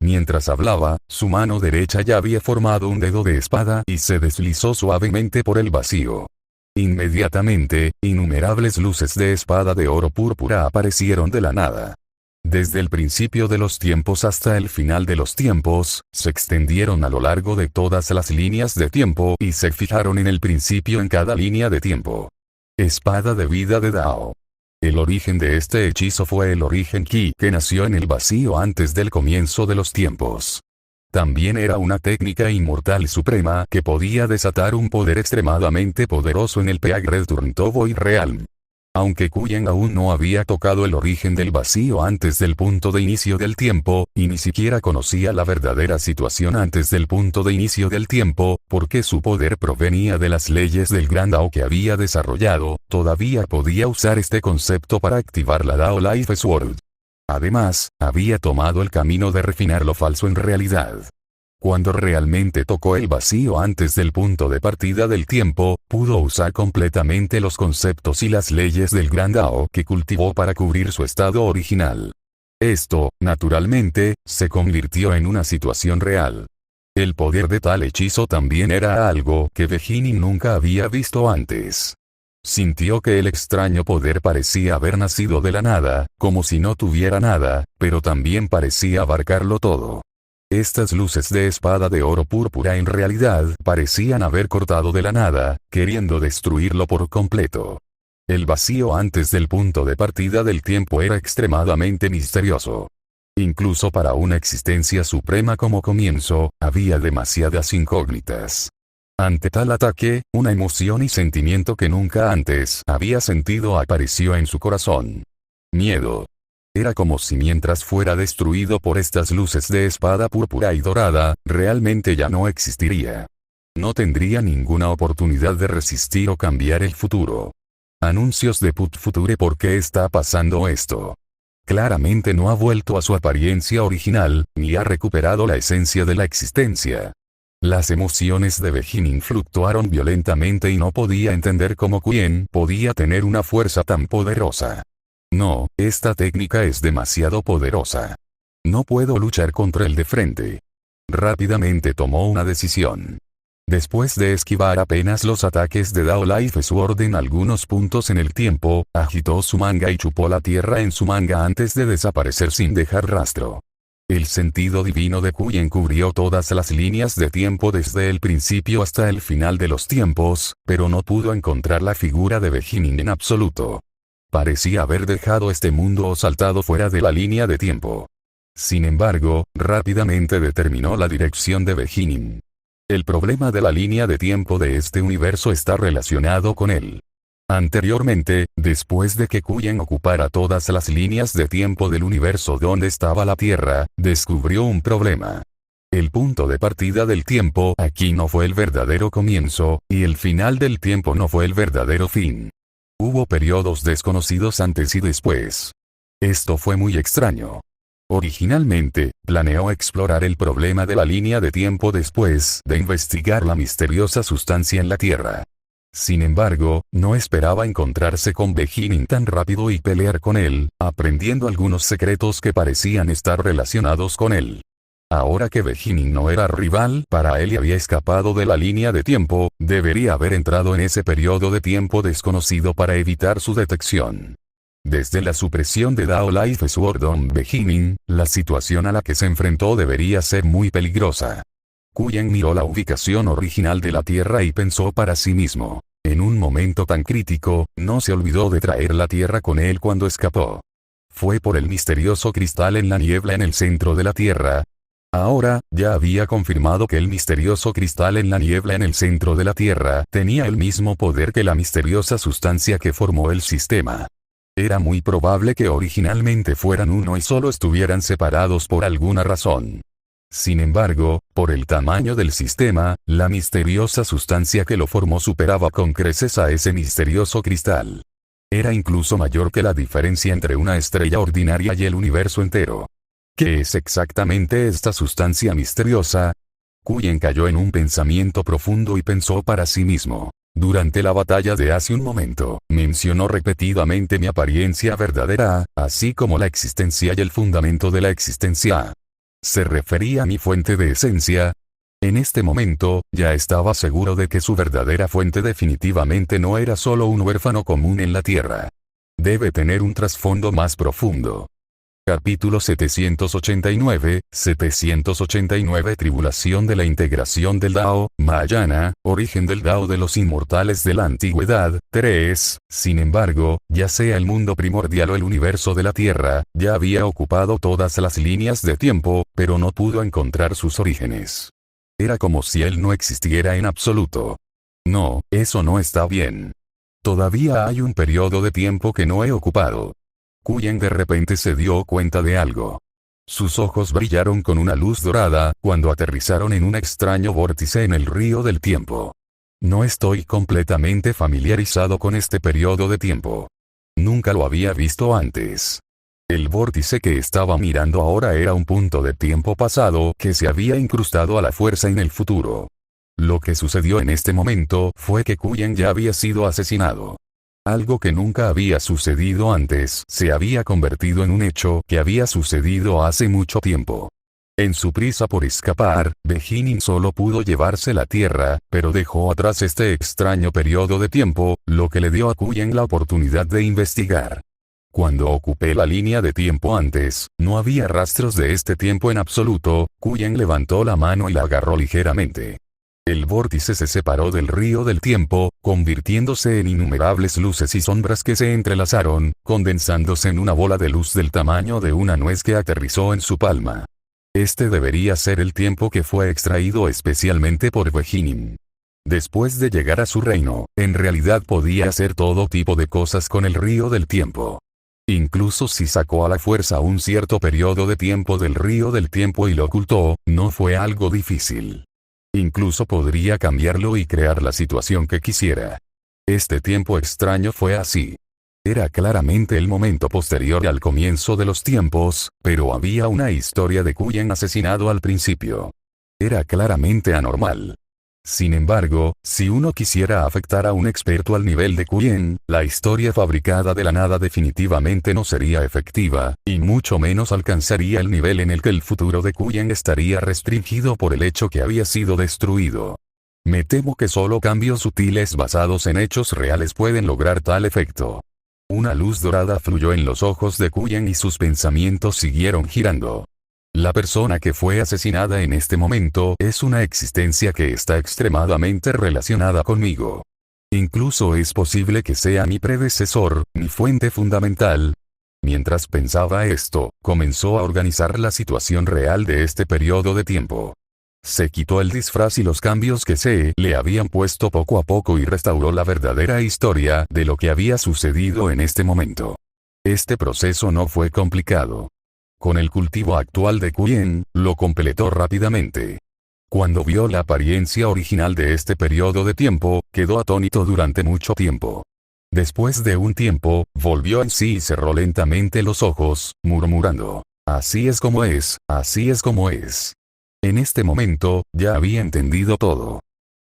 Mientras hablaba, su mano derecha ya había formado un dedo de espada y se deslizó suavemente por el vacío. Inmediatamente, innumerables luces de espada de oro púrpura aparecieron de la nada. Desde el principio de los tiempos hasta el final de los tiempos, se extendieron a lo largo de todas las líneas de tiempo y se fijaron en el principio en cada línea de tiempo. Espada de vida de Dao. El origen de este hechizo fue el origen Qi que nació en el vacío antes del comienzo de los tiempos. También era una técnica inmortal suprema que podía desatar un poder extremadamente poderoso en el Peak Return to Void Realm. Aunque Kuyen aún no había tocado el origen del vacío antes del punto de inicio del tiempo, y ni siquiera conocía la verdadera situación antes del punto de inicio del tiempo, porque su poder provenía de las leyes del Gran Dao que había desarrollado, todavía podía usar este concepto para activar la Dao Life Sword. Además, había tomado el camino de refinar lo falso en realidad. Cuando realmente tocó el vacío antes del punto de partida del tiempo, pudo usar completamente los conceptos y las leyes del Gran Dao que cultivó para cubrir su estado original. Esto, naturalmente, se convirtió en una situación real. El poder de tal hechizo también era algo que Beijing nunca había visto antes. Sintió que el extraño poder parecía haber nacido de la nada, como si no tuviera nada, pero también parecía abarcarlo todo. Estas luces de espada de oro púrpura en realidad parecían haber cortado de la nada, queriendo destruirlo por completo. El vacío antes del punto de partida del tiempo era extremadamente misterioso. Incluso para una existencia suprema como comienzo, había demasiadas incógnitas. Ante tal ataque, una emoción y sentimiento que nunca antes había sentido apareció en su corazón. Miedo. Era como si mientras fuera destruido por estas luces de espada púrpura y dorada, realmente ya no existiría. No tendría ninguna oportunidad de resistir o cambiar el futuro. Anuncios de Put Future. ¿Por qué está pasando esto? Claramente no ha vuelto a su apariencia original, ni ha recuperado la esencia de la existencia. Las emociones de Beijing fluctuaron violentamente y no podía entender cómo Kuyen podía tener una fuerza tan poderosa. No, esta técnica es demasiado poderosa. No puedo luchar contra él de frente. Rápidamente tomó una decisión. Después de esquivar apenas los ataques de Dao Life Sword en algunos puntos en el tiempo, agitó su manga y chupó la tierra en su manga antes de desaparecer sin dejar rastro. El sentido divino de Kuyen cubrió todas las líneas de tiempo desde el principio hasta el final de los tiempos, pero no pudo encontrar la figura de Beijing en absoluto. Parecía haber dejado este mundo o saltado fuera de la línea de tiempo. Sin embargo, rápidamente determinó la dirección de Beijing. El problema de la línea de tiempo de este universo está relacionado con él. Anteriormente, después de que Kuyen ocupara todas las líneas de tiempo del universo donde estaba la Tierra, descubrió un problema. El punto de partida del tiempo aquí no fue el verdadero comienzo, y el final del tiempo no fue el verdadero fin. Hubo periodos desconocidos antes y después. Esto fue muy extraño. Originalmente, planeó explorar el problema de la línea de tiempo después de investigar la misteriosa sustancia en la Tierra. Sin embargo, no esperaba encontrarse con Beijing tan rápido y pelear con él, aprendiendo algunos secretos que parecían estar relacionados con él. Ahora que Beijing no era rival para él y había escapado de la línea de tiempo, debería haber entrado en ese periodo de tiempo desconocido para evitar su detección. Desde la supresión de Dao Life Sword on Beijing, la situación a la que se enfrentó debería ser muy peligrosa. Kuyen miró la ubicación original de la Tierra y pensó para sí mismo. En un momento tan crítico, no se olvidó de traer la Tierra con él cuando escapó. Fue por el misterioso cristal en la niebla en el centro de la Tierra. Ahora, ya había confirmado que el misterioso cristal en la niebla en el centro de la Tierra tenía el mismo poder que la misteriosa sustancia que formó el sistema. Era muy probable que originalmente fueran uno y solo estuvieran separados por alguna razón. Sin embargo, por el tamaño del sistema, la misteriosa sustancia que lo formó superaba con creces a ese misterioso cristal. Era incluso mayor que la diferencia entre una estrella ordinaria y el universo entero. ¿Qué es exactamente esta sustancia misteriosa? Kuyen cayó en un pensamiento profundo y pensó para sí mismo. Durante la batalla de hace un momento, mencionó repetidamente mi apariencia verdadera, así como la existencia y el fundamento de la existencia. ¿Se refería a mi fuente de esencia? En este momento, ya estaba seguro de que su verdadera fuente definitivamente no era solo un huérfano común en la Tierra. Debe tener un trasfondo más profundo. Capítulo 789, Tribulación de la integración del Dao, Mahayana, origen del Dao de los inmortales de la antigüedad, 3. Sin embargo, ya sea el mundo primordial o el universo de la Tierra, ya había ocupado todas las líneas de tiempo, pero no pudo encontrar sus orígenes. Era como si él no existiera en absoluto. No, eso no está bien. Todavía hay un periodo de tiempo que no he ocupado. Kuyen de repente se dio cuenta de algo. Sus ojos brillaron con una luz dorada, cuando aterrizaron en un extraño vórtice en el río del tiempo. No estoy completamente familiarizado con este periodo de tiempo. Nunca lo había visto antes. El vórtice que estaba mirando ahora era un punto de tiempo pasado que se había incrustado a la fuerza en el futuro. Lo que sucedió en este momento fue que Kuyen ya había sido asesinado. Algo que nunca había sucedido antes se había convertido en un hecho que había sucedido hace mucho tiempo. En su prisa por escapar, Beijing solo pudo llevarse la Tierra, pero dejó atrás este extraño periodo de tiempo, lo que le dio a Kuyen la oportunidad de investigar. Cuando ocupé la línea de tiempo antes, no había rastros de este tiempo en absoluto. Kuyen levantó la mano y la agarró ligeramente. El vórtice se separó del río del tiempo, convirtiéndose en innumerables luces y sombras que se entrelazaron, condensándose en una bola de luz del tamaño de una nuez que aterrizó en su palma. Este debería ser el tiempo que fue extraído especialmente por Beijing. Después de llegar a su reino, en realidad podía hacer todo tipo de cosas con el río del tiempo. Incluso si sacó a la fuerza un cierto periodo de tiempo del río del tiempo y lo ocultó, no fue algo difícil. Incluso podría cambiarlo y crear la situación que quisiera. Este tiempo extraño fue así. Era claramente el momento posterior al comienzo de los tiempos, pero había una historia de Kuyen asesinado al principio. Era claramente anormal. Sin embargo, si uno quisiera afectar a un experto al nivel de Kuyen, la historia fabricada de la nada definitivamente no sería efectiva, y mucho menos alcanzaría el nivel en el que el futuro de Kuyen estaría restringido por el hecho que había sido destruido. Me temo que solo cambios sutiles basados en hechos reales pueden lograr tal efecto. Una luz dorada fluyó en los ojos de Kuyen y sus pensamientos siguieron girando. La persona que fue asesinada en este momento es una existencia que está extremadamente relacionada conmigo. Incluso es posible que sea mi predecesor, mi fuente fundamental. Mientras pensaba esto, comenzó a organizar la situación real de este periodo de tiempo. Se quitó el disfraz y los cambios que se le habían puesto poco a poco y restauró la verdadera historia de lo que había sucedido en este momento. Este proceso no fue complicado. Con el cultivo actual de Kuyen, lo completó rápidamente. Cuando vio la apariencia original de este periodo de tiempo, quedó atónito durante mucho tiempo. Después de un tiempo, volvió en sí y cerró lentamente los ojos, murmurando: así es como es, así es como es. En este momento, ya había entendido todo.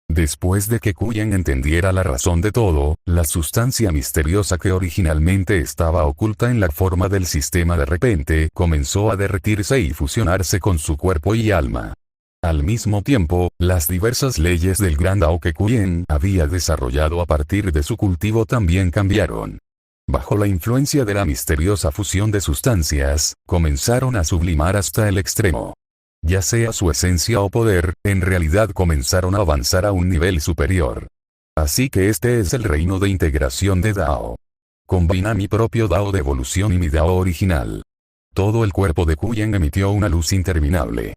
Después de que Kuyen entendiera la razón de todo, la sustancia misteriosa que originalmente estaba oculta en la forma del sistema de repente comenzó a derretirse y fusionarse con su cuerpo y alma. Al mismo tiempo, las diversas leyes del gran Dao que Kuyen había desarrollado a partir de su cultivo también cambiaron. Bajo la influencia de la misteriosa fusión de sustancias, comenzaron a sublimar hasta el extremo. Ya sea su esencia o poder, en realidad comenzaron a avanzar a un nivel superior. Así que este es el reino de integración de Dao. Combina mi propio Dao de evolución y mi Dao original. Todo el cuerpo de Kuyen emitió una luz interminable.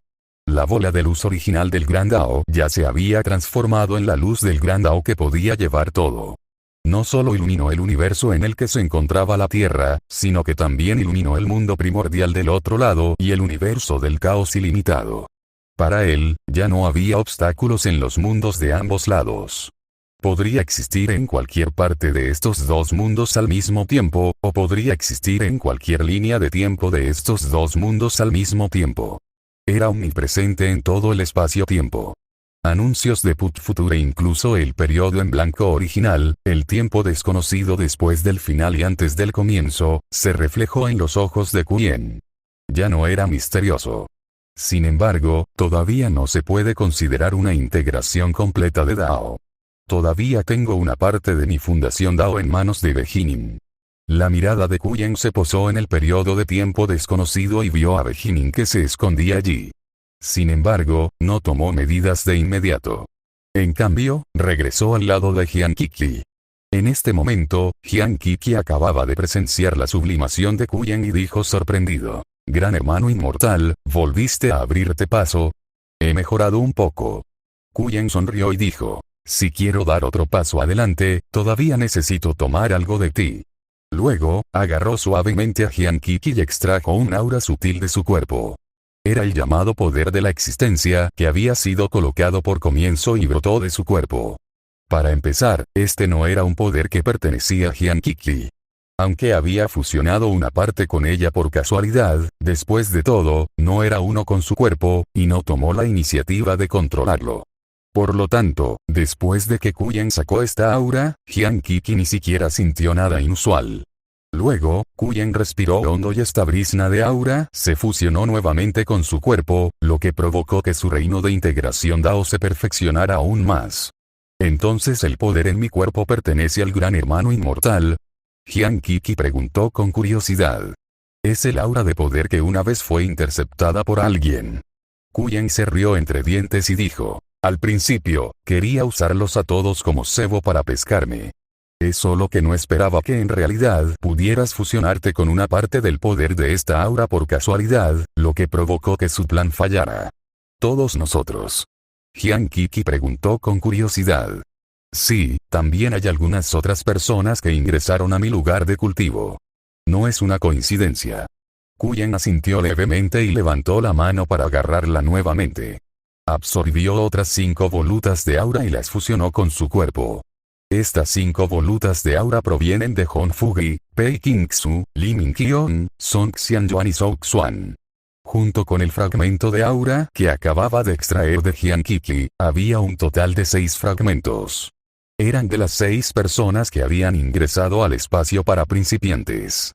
La bola de luz original del Gran Dao ya se había transformado en la luz del Gran Dao que podía llevar todo. No solo iluminó el universo en el que se encontraba la Tierra, sino que también iluminó el mundo primordial del otro lado y el universo del caos ilimitado. Para él, ya no había obstáculos en los mundos de ambos lados. Podría existir en cualquier parte de estos dos mundos al mismo tiempo, o podría existir en cualquier línea de tiempo de estos dos mundos al mismo tiempo. Era omnipresente en todo el espacio-tiempo. Anuncios de Put Future, incluso el periodo en blanco original, el tiempo desconocido después del final y antes del comienzo, se reflejó en los ojos de Quyen. Ya no era misterioso. Sin embargo, todavía no se puede considerar una integración completa de Dao. Todavía tengo una parte de mi fundación Dao en manos de Beijing. La mirada de Quyen se posó en el periodo de tiempo desconocido y vio a Beijing que se escondía allí. Sin embargo, no tomó medidas de inmediato. En cambio, regresó al lado de Jian Qi. En este momento, Jian Qi acababa de presenciar la sublimación de Quyen y dijo sorprendido: «Gran hermano inmortal, ¿volviste a abrirte paso?» «He mejorado un poco». Quyen sonrió y dijo: «Si quiero dar otro paso adelante, todavía necesito tomar algo de ti». Luego, agarró suavemente a Jian Qi y extrajo un aura sutil de su cuerpo. Era el llamado poder de la existencia que había sido colocado por comienzo y brotó de su cuerpo. Para empezar, este no era un poder que pertenecía a Jian Qi. Aunque había fusionado una parte con ella por casualidad, después de todo, no era uno con su cuerpo, y no tomó la iniciativa de controlarlo. Por lo tanto, después de que Quyen sacó esta aura, Jian Qi ni siquiera sintió nada inusual. Luego, Quyen respiró hondo y esta brisna de aura se fusionó nuevamente con su cuerpo, lo que provocó que su reino de integración Dao se perfeccionara aún más. ¿Entonces el poder en mi cuerpo pertenece al gran hermano inmortal? Jian Qi preguntó con curiosidad. Es el aura de poder que una vez fue interceptada por alguien. Quyen se rió entre dientes y dijo: «Al principio, quería usarlos a todos como cebo para pescarme. Es solo que no esperaba que en realidad pudieras fusionarte con una parte del poder de esta aura por casualidad, lo que provocó que su plan fallara». «¿Todos nosotros?». Jian Qi preguntó con curiosidad. «Sí, también hay algunas otras personas que ingresaron a mi lugar de cultivo. No es una coincidencia». Quyen asintió levemente y levantó la mano para agarrarla nuevamente. Absorbió otras 5 volutas de aura y las fusionó con su cuerpo. Estas 5 volutas de aura provienen de Hong Fugi, Pei Qingsu, Li Mingqion, Song Xianyuan y Zhou Xuan. Junto con el fragmento de aura que acababa de extraer de Jian Qi, había un total de 6 fragmentos. Eran de las 6 personas que habían ingresado al espacio para principiantes.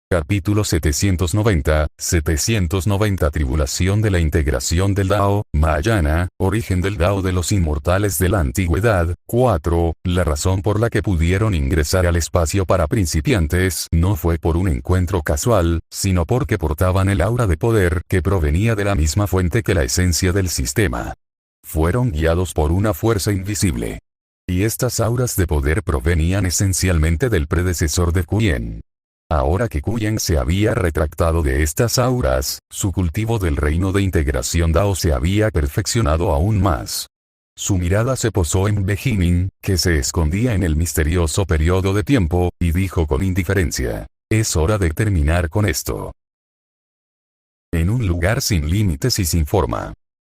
Capítulo 790, 790 Tribulación de la integración del Dao, Mahayana, origen del Dao de los inmortales de la antigüedad. 4. La razón por la que pudieron ingresar al espacio para principiantes no fue por un encuentro casual, sino porque portaban el aura de poder que provenía de la misma fuente que la esencia del sistema. Fueron guiados por una fuerza invisible. Y estas auras de poder provenían esencialmente del predecesor de Quyen. Ahora que Quyen se había retractado de estas auras, su cultivo del reino de integración Dao se había perfeccionado aún más. Su mirada se posó en Beijing, que se escondía en el misterioso periodo de tiempo, y dijo con indiferencia: «Es hora de terminar con esto». En un lugar sin límites y sin forma.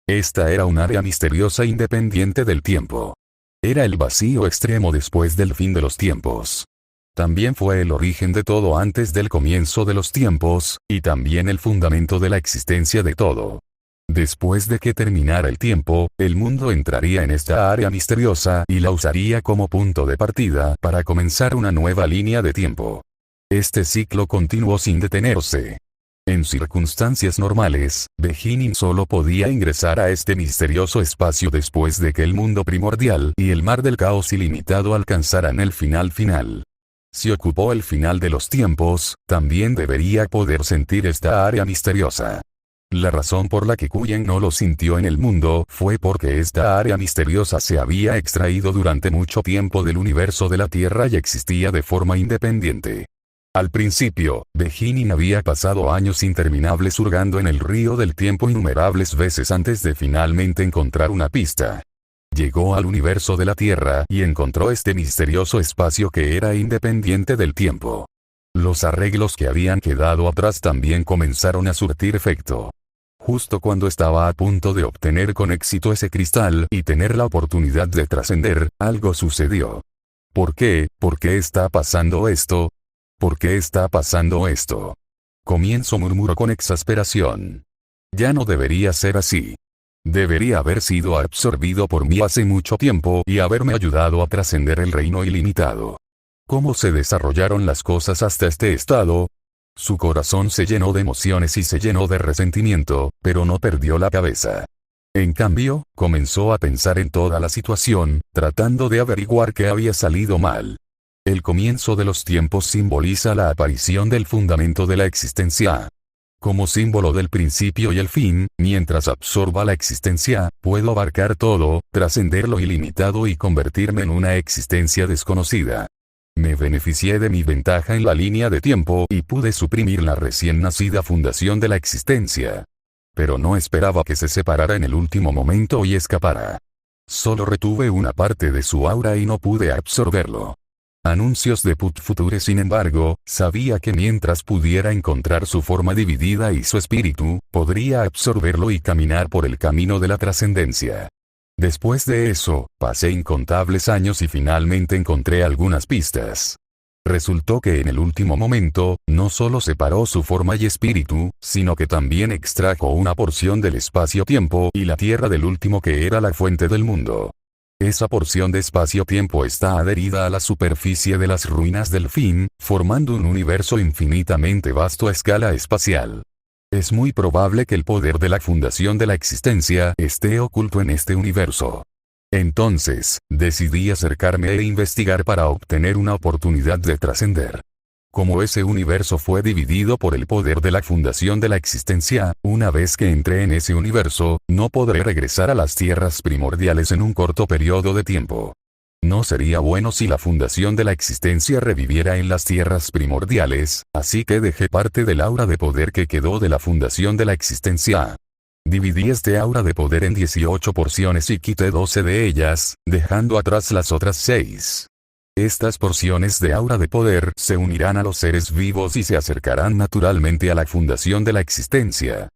Esta era un área misteriosa independiente del tiempo. Era el vacío extremo después del fin de los tiempos. También fue el origen de todo antes del comienzo de los tiempos, y también el fundamento de la existencia de todo. Después de que terminara el tiempo, el mundo entraría en esta área misteriosa y la usaría como punto de partida para comenzar una nueva línea de tiempo. Este ciclo continuó sin detenerse. En circunstancias normales, Beijing solo podía ingresar a este misterioso espacio después de que el mundo primordial y el mar del caos ilimitado alcanzaran el final. Si ocupó el final de los tiempos, también debería poder sentir esta área misteriosa. La razón por la que Quyen no lo sintió en el mundo fue porque esta área misteriosa se había extraído durante mucho tiempo del universo de la Tierra y existía de forma independiente. Al principio, Beijing había pasado años interminables hurgando en el río del tiempo innumerables veces antes de finalmente encontrar una pista. Llegó al universo de la Tierra y encontró este misterioso espacio que era independiente del tiempo. Los arreglos que habían quedado atrás también comenzaron a surtir efecto. Justo cuando estaba a punto de obtener con éxito ese cristal y tener la oportunidad de trascender, algo sucedió. ¿Por qué? ¿Por qué está pasando esto? ¿Por qué está pasando esto? Comienzo murmuró con exasperación. Ya no debería ser así. Debería haber sido absorbido por mí hace mucho tiempo y haberme ayudado a trascender el reino ilimitado. ¿Cómo se desarrollaron las cosas hasta este estado? Su corazón se llenó de emociones y se llenó de resentimiento, pero no perdió la cabeza. En cambio, comenzó a pensar en toda la situación, tratando de averiguar qué había salido mal. El comienzo de los tiempos simboliza la aparición del fundamento de la existencia. Como símbolo del principio y el fin, mientras absorba la existencia, puedo abarcar todo, trascender lo ilimitado y convertirme en una existencia desconocida. Me beneficié de mi ventaja en la línea de tiempo y pude suprimir la recién nacida fundación de la existencia. Pero no esperaba que se separara en el último momento y escapara. Solo retuve una parte de su aura y no pude absorberlo. Anuncios de Put Future. Sin embargo, sabía que mientras pudiera encontrar su forma dividida y su espíritu, podría absorberlo y caminar por el camino de la trascendencia. Después de eso, pasé incontables años y finalmente encontré algunas pistas. Resultó que en el último momento, no solo separó su forma y espíritu, sino que también extrajo una porción del espacio-tiempo y la tierra del último que era la fuente del mundo. Esa porción de espacio-tiempo está adherida a la superficie de las ruinas del fin, formando un universo infinitamente vasto a escala espacial. Es muy probable que el poder de la fundación de la existencia esté oculto en este universo. Entonces, decidí acercarme e investigar para obtener una oportunidad de trascender. Como ese universo fue dividido por el poder de la fundación de la existencia, una vez que entré en ese universo, no podré regresar a las tierras primordiales en un corto periodo de tiempo. No sería bueno si la fundación de la existencia reviviera en las tierras primordiales, así que dejé parte del aura de poder que quedó de la fundación de la existencia. Dividí este aura de poder en 18 porciones y quité 12 de ellas, dejando atrás las otras 6. Estas porciones de aura de poder se unirán a los seres vivos y se acercarán naturalmente a la fundación de la existencia.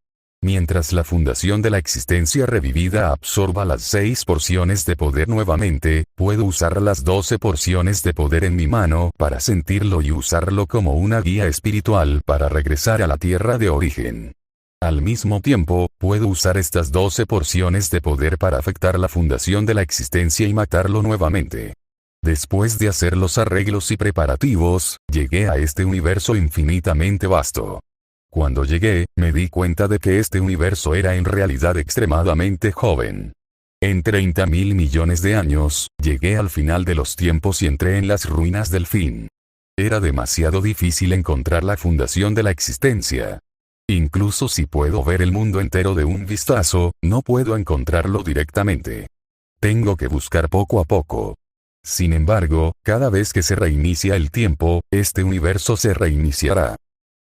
Mientras la fundación de la existencia revivida absorba las 6 porciones de poder nuevamente, puedo usar las 12 porciones de poder en mi mano para sentirlo y usarlo como una guía espiritual para regresar a la tierra de origen. Al mismo tiempo, puedo usar estas 12 porciones de poder para afectar la fundación de la existencia y matarlo nuevamente. Después de hacer los arreglos y preparativos, llegué a este universo infinitamente vasto. Cuando llegué, me di cuenta de que este universo era en realidad extremadamente joven. En 30.000 millones de años, llegué al final de los tiempos y entré en las ruinas del fin. Era demasiado difícil encontrar la fundación de la existencia. Incluso si puedo ver el mundo entero de un vistazo, no puedo encontrarlo directamente. Tengo que buscar poco a poco. Sin embargo, cada vez que se reinicia el tiempo, este universo se reiniciará.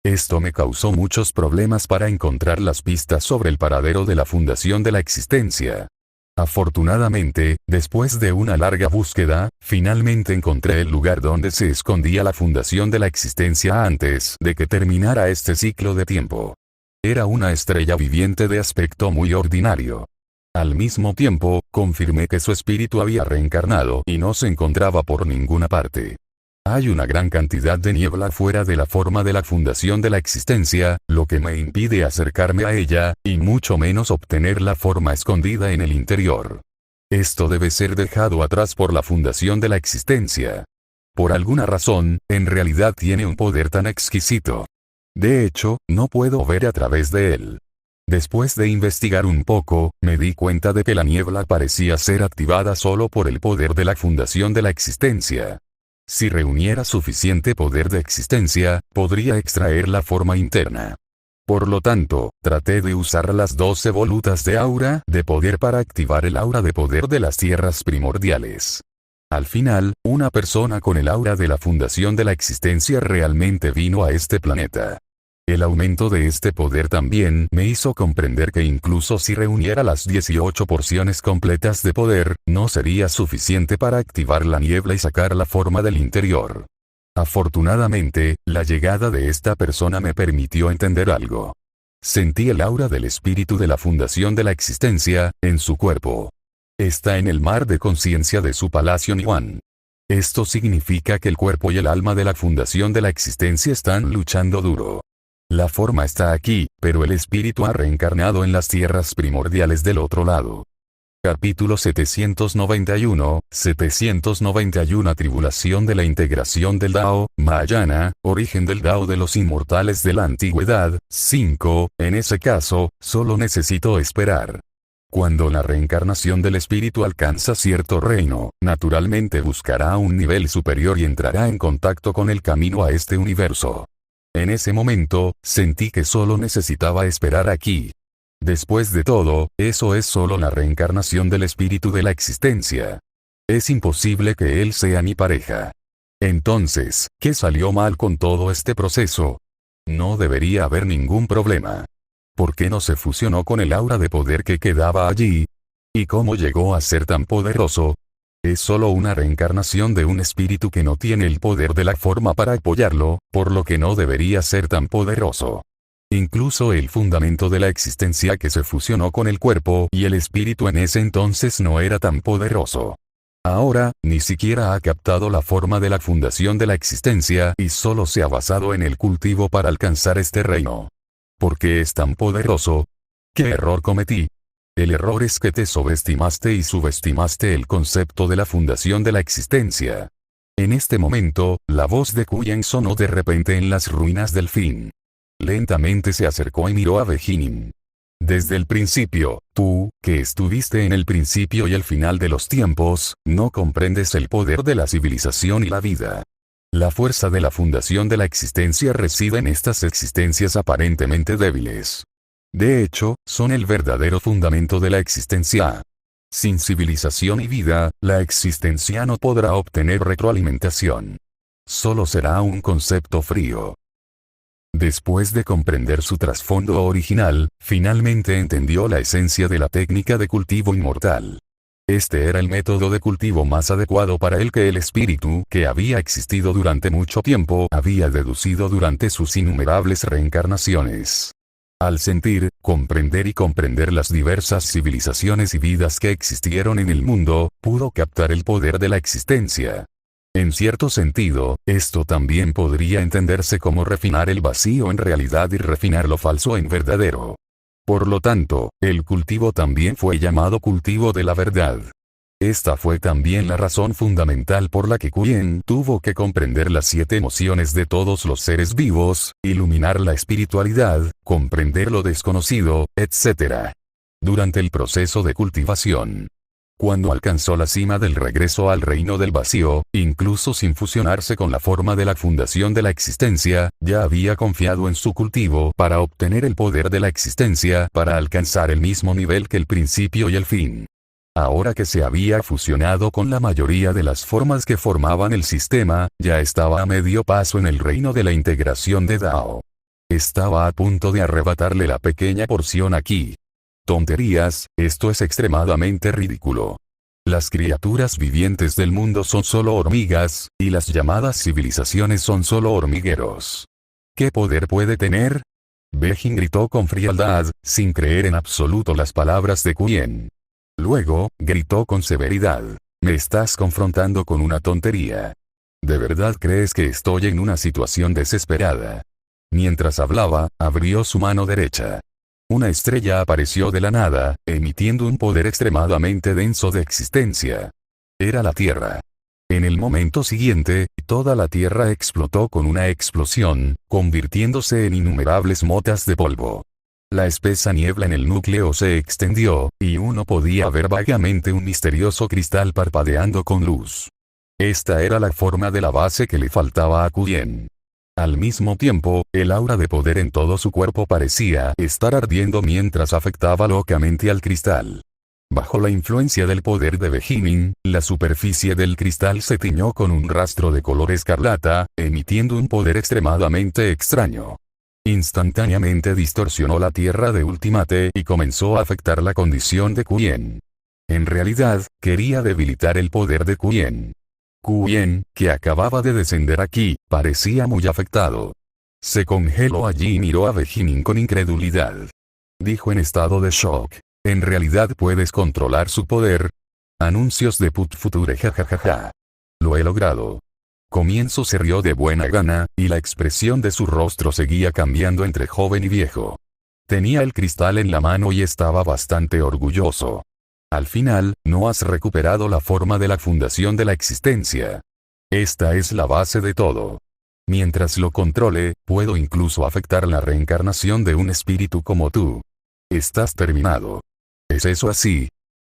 Esto me causó muchos problemas para encontrar las pistas sobre el paradero de la fundación de la existencia. Afortunadamente, después de una larga búsqueda, finalmente encontré el lugar donde se escondía la fundación de la existencia antes de que terminara este ciclo de tiempo. Era una estrella viviente de aspecto muy ordinario. Al mismo tiempo, confirmé que su espíritu había reencarnado y no se encontraba por ninguna parte. Hay una gran cantidad de niebla fuera de la forma de la fundación de la existencia, lo que me impide acercarme a ella, y mucho menos obtener la forma escondida en el interior. Esto debe ser dejado atrás por la fundación de la existencia. Por alguna razón, en realidad tiene un poder tan exquisito. De hecho, no puedo ver a través de él. Después de investigar un poco, me di cuenta de que la niebla parecía ser activada solo por el poder de la fundación de la existencia. Si reuniera suficiente poder de existencia, podría extraer la forma interna. Por lo tanto, traté de usar las 12 volutas de aura de poder para activar el aura de poder de las tierras primordiales. Al final, una persona con el aura de la fundación de la existencia realmente vino a este planeta. El aumento de este poder también me hizo comprender que incluso si reuniera las 18 porciones completas de poder, no sería suficiente para activar la niebla y sacar la forma del interior. Afortunadamente, la llegada de esta persona me permitió entender algo. Sentí el aura del espíritu de la fundación de la existencia, en su cuerpo. Está en el mar de conciencia de su palacio Niwan. Esto significa que el cuerpo y el alma de la fundación de la existencia están luchando duro. La forma está aquí, pero el espíritu ha reencarnado en las tierras primordiales del otro lado. Capítulo 791, 791 Tribulación de la integración del Dao, Mahayana, origen del Dao de los inmortales de la antigüedad, 5, en ese caso, solo necesito esperar. Cuando la reencarnación del espíritu alcanza cierto reino, naturalmente buscará un nivel superior y entrará en contacto con el camino a este universo. En ese momento, sentí que solo necesitaba esperar aquí. Después de todo, eso es solo la reencarnación del espíritu de la existencia. Es imposible que él sea mi pareja. Entonces, ¿qué salió mal con todo este proceso? No debería haber ningún problema. ¿Por qué no se fusionó con el aura de poder que quedaba allí? ¿Y cómo llegó a ser tan poderoso? Es solo una reencarnación de un espíritu que no tiene el poder de la forma para apoyarlo, por lo que no debería ser tan poderoso. Incluso el fundamento de la existencia que se fusionó con el cuerpo y el espíritu en ese entonces no era tan poderoso. Ahora, ni siquiera ha captado la forma de la fundación de la existencia y solo se ha basado en el cultivo para alcanzar este reino. ¿Por qué es tan poderoso? ¿Qué error cometí? El error es que te subestimaste y subestimaste el concepto de la fundación de la existencia. En este momento, la voz de Kuyen sonó de repente en las ruinas del fin. Lentamente se acercó y miró a Beijing. Desde el principio, tú, que estuviste en el principio y el final de los tiempos, no comprendes el poder de la civilización y la vida. La fuerza de la fundación de la existencia reside en estas existencias aparentemente débiles. De hecho, son el verdadero fundamento de la existencia. Sin civilización y vida, la existencia no podrá obtener retroalimentación. Solo será un concepto frío. Después de comprender su trasfondo original, finalmente entendió la esencia de la técnica de cultivo inmortal. Este era el método de cultivo más adecuado para el que el espíritu, que había existido durante mucho tiempo, había deducido durante sus innumerables reencarnaciones. Al sentir, comprender y comprender las diversas civilizaciones y vidas que existieron en el mundo, pudo captar el poder de la existencia. En cierto sentido, esto también podría entenderse como refinar el vacío en realidad y refinar lo falso en verdadero. Por lo tanto, el cultivo también fue llamado cultivo de la verdad. Esta fue también la razón fundamental por la que Kuyen tuvo que comprender las 7 emociones de todos los seres vivos, iluminar la espiritualidad, comprender lo desconocido, etc. Durante el proceso de cultivación. Cuando alcanzó la cima del regreso al reino del vacío, incluso sin fusionarse con la forma de la fundación de la existencia, ya había confiado en su cultivo para obtener el poder de la existencia para alcanzar el mismo nivel que el principio y el fin. Ahora que se había fusionado con la mayoría de las formas que formaban el sistema, ya estaba a medio paso en el reino de la integración de Dao. Estaba a punto de arrebatarle la pequeña porción aquí. Tonterías, esto es extremadamente ridículo. Las criaturas vivientes del mundo son solo hormigas, y las llamadas civilizaciones son solo hormigueros. ¿Qué poder puede tener? Beijing gritó con frialdad, sin creer en absoluto las palabras de Kuyen. Luego, gritó con severidad. Me estás confrontando con una tontería. ¿De verdad crees que estoy en una situación desesperada? Mientras hablaba, abrió su mano derecha. Una estrella apareció de la nada, emitiendo un poder extremadamente denso de existencia. Era la Tierra. En el momento siguiente, toda la Tierra explotó con una explosión, convirtiéndose en innumerables motas de polvo. La espesa niebla en el núcleo se extendió, y uno podía ver vagamente un misterioso cristal parpadeando con luz. Esta era la forma de la base que le faltaba a Kuyen. Al mismo tiempo, el aura de poder en todo su cuerpo parecía estar ardiendo mientras afectaba locamente al cristal. Bajo la influencia del poder de Bejimin, la superficie del cristal se tiñó con un rastro de color escarlata, emitiendo un poder extremadamente extraño. Instantáneamente distorsionó la tierra de Ultimate y comenzó a afectar la condición de Quyen. En realidad, quería debilitar el poder de Quyen. Quyen, que acababa de descender aquí, parecía muy afectado. Se congeló allí y miró a Bejimin con incredulidad. Dijo en estado de shock: ¿en realidad puedes controlar su poder? Anuncios de Put Future jajajaja. Lo he logrado. Comienzo se rió de buena gana, y la expresión de su rostro seguía cambiando entre joven y viejo. Tenía el cristal en la mano y estaba bastante orgulloso. Al final, no has recuperado la forma de la fundación de la existencia. Esta es la base de todo. Mientras lo controle, puedo incluso afectar la reencarnación de un espíritu como tú. Estás terminado. ¿Es eso así?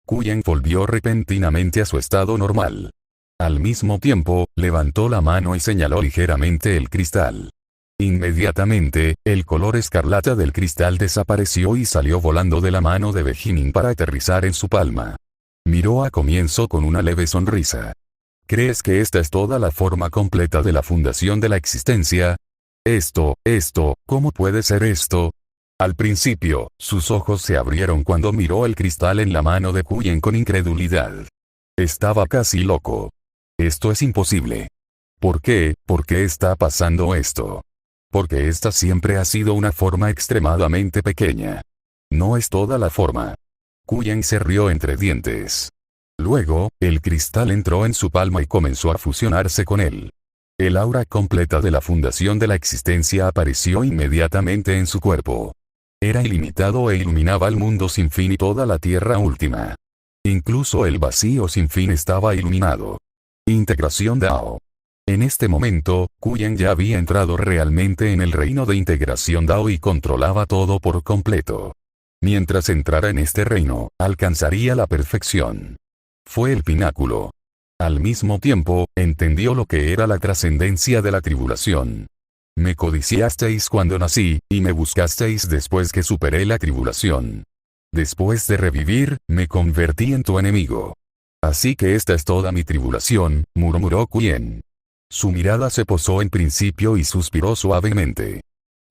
Quyen volvió repentinamente a su estado normal. Al mismo tiempo, levantó la mano y señaló ligeramente el cristal. Inmediatamente, el color escarlata del cristal desapareció y salió volando de la mano de Bejimin para aterrizar en su palma. Miró a Comienzo con una leve sonrisa. ¿Crees que esta es toda la forma completa de la fundación de la existencia? ¿Cómo puede ser esto? Al principio, sus ojos se abrieron cuando miró el cristal en la mano de Quyen con incredulidad. Estaba casi loco. Esto es imposible. ¿Por qué? ¿Por qué está pasando esto? Porque esta siempre ha sido una forma extremadamente pequeña. No es toda la forma. Quyen se rió entre dientes. Luego, el cristal entró en su palma y comenzó a fusionarse con él. El aura completa de la fundación de la existencia apareció inmediatamente en su cuerpo. Era ilimitado e iluminaba el mundo sin fin y toda la tierra última. Incluso el vacío sin fin estaba iluminado. Integración Dao. En este momento, Quyen ya había entrado realmente en el reino de integración Dao y controlaba todo por completo. Mientras entrara en este reino, alcanzaría la perfección. Fue el pináculo. Al mismo tiempo, entendió lo que era la trascendencia de la tribulación. Me codiciasteis cuando nací, y me buscasteis después que superé la tribulación. Después de revivir, me convertí en tu enemigo. Así que esta es toda mi tribulación, murmuró Quyen. Su mirada se posó en principio y suspiró suavemente.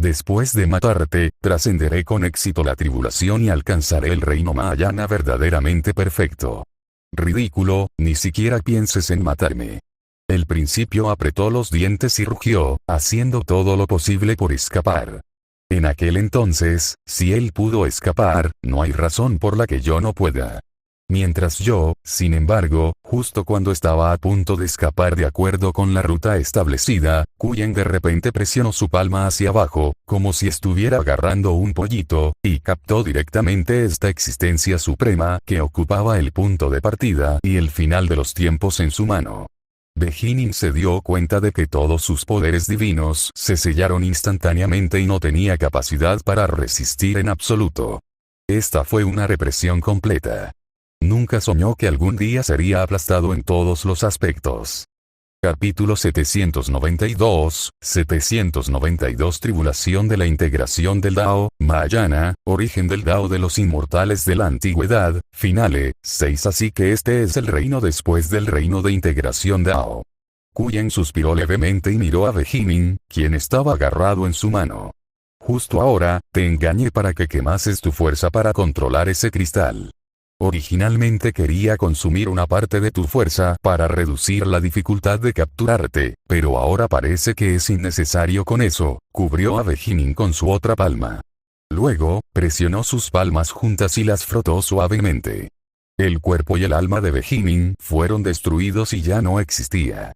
Después de matarte, trascenderé con éxito la tribulación y alcanzaré el reino Mahayana verdaderamente perfecto. Ridículo, ni siquiera pienses en matarme. El principio apretó los dientes y rugió, haciendo todo lo posible por escapar. En aquel entonces, si él pudo escapar, no hay razón por la que yo no pueda. Mientras yo, sin embargo, justo cuando estaba a punto de escapar de acuerdo con la ruta establecida, Quyen de repente presionó su palma hacia abajo, como si estuviera agarrando un pollito, y captó directamente esta existencia suprema que ocupaba el punto de partida y el final de los tiempos en su mano. Bejimin se dio cuenta de que todos sus poderes divinos se sellaron instantáneamente y no tenía capacidad para resistir en absoluto. Esta fue una represión completa. Nunca soñó que algún día sería aplastado en todos los aspectos. Capítulo 792, 792 Tribulación de la integración del Dao, Mahayana, origen del Dao de los inmortales de la antigüedad, finale, 6 Así que este es el reino después del reino de integración Dao. Quyen suspiró levemente y miró a Bejimin, quien estaba agarrado en su mano. Justo ahora, te engañé para que quemases tu fuerza para controlar ese cristal. Originalmente quería consumir una parte de tu fuerza para reducir la dificultad de capturarte, pero ahora parece que es innecesario con eso, cubrió a Bejimin con su otra palma. Luego, presionó sus palmas juntas y las frotó suavemente. El cuerpo y el alma de Bejimin fueron destruidos y ya no existía.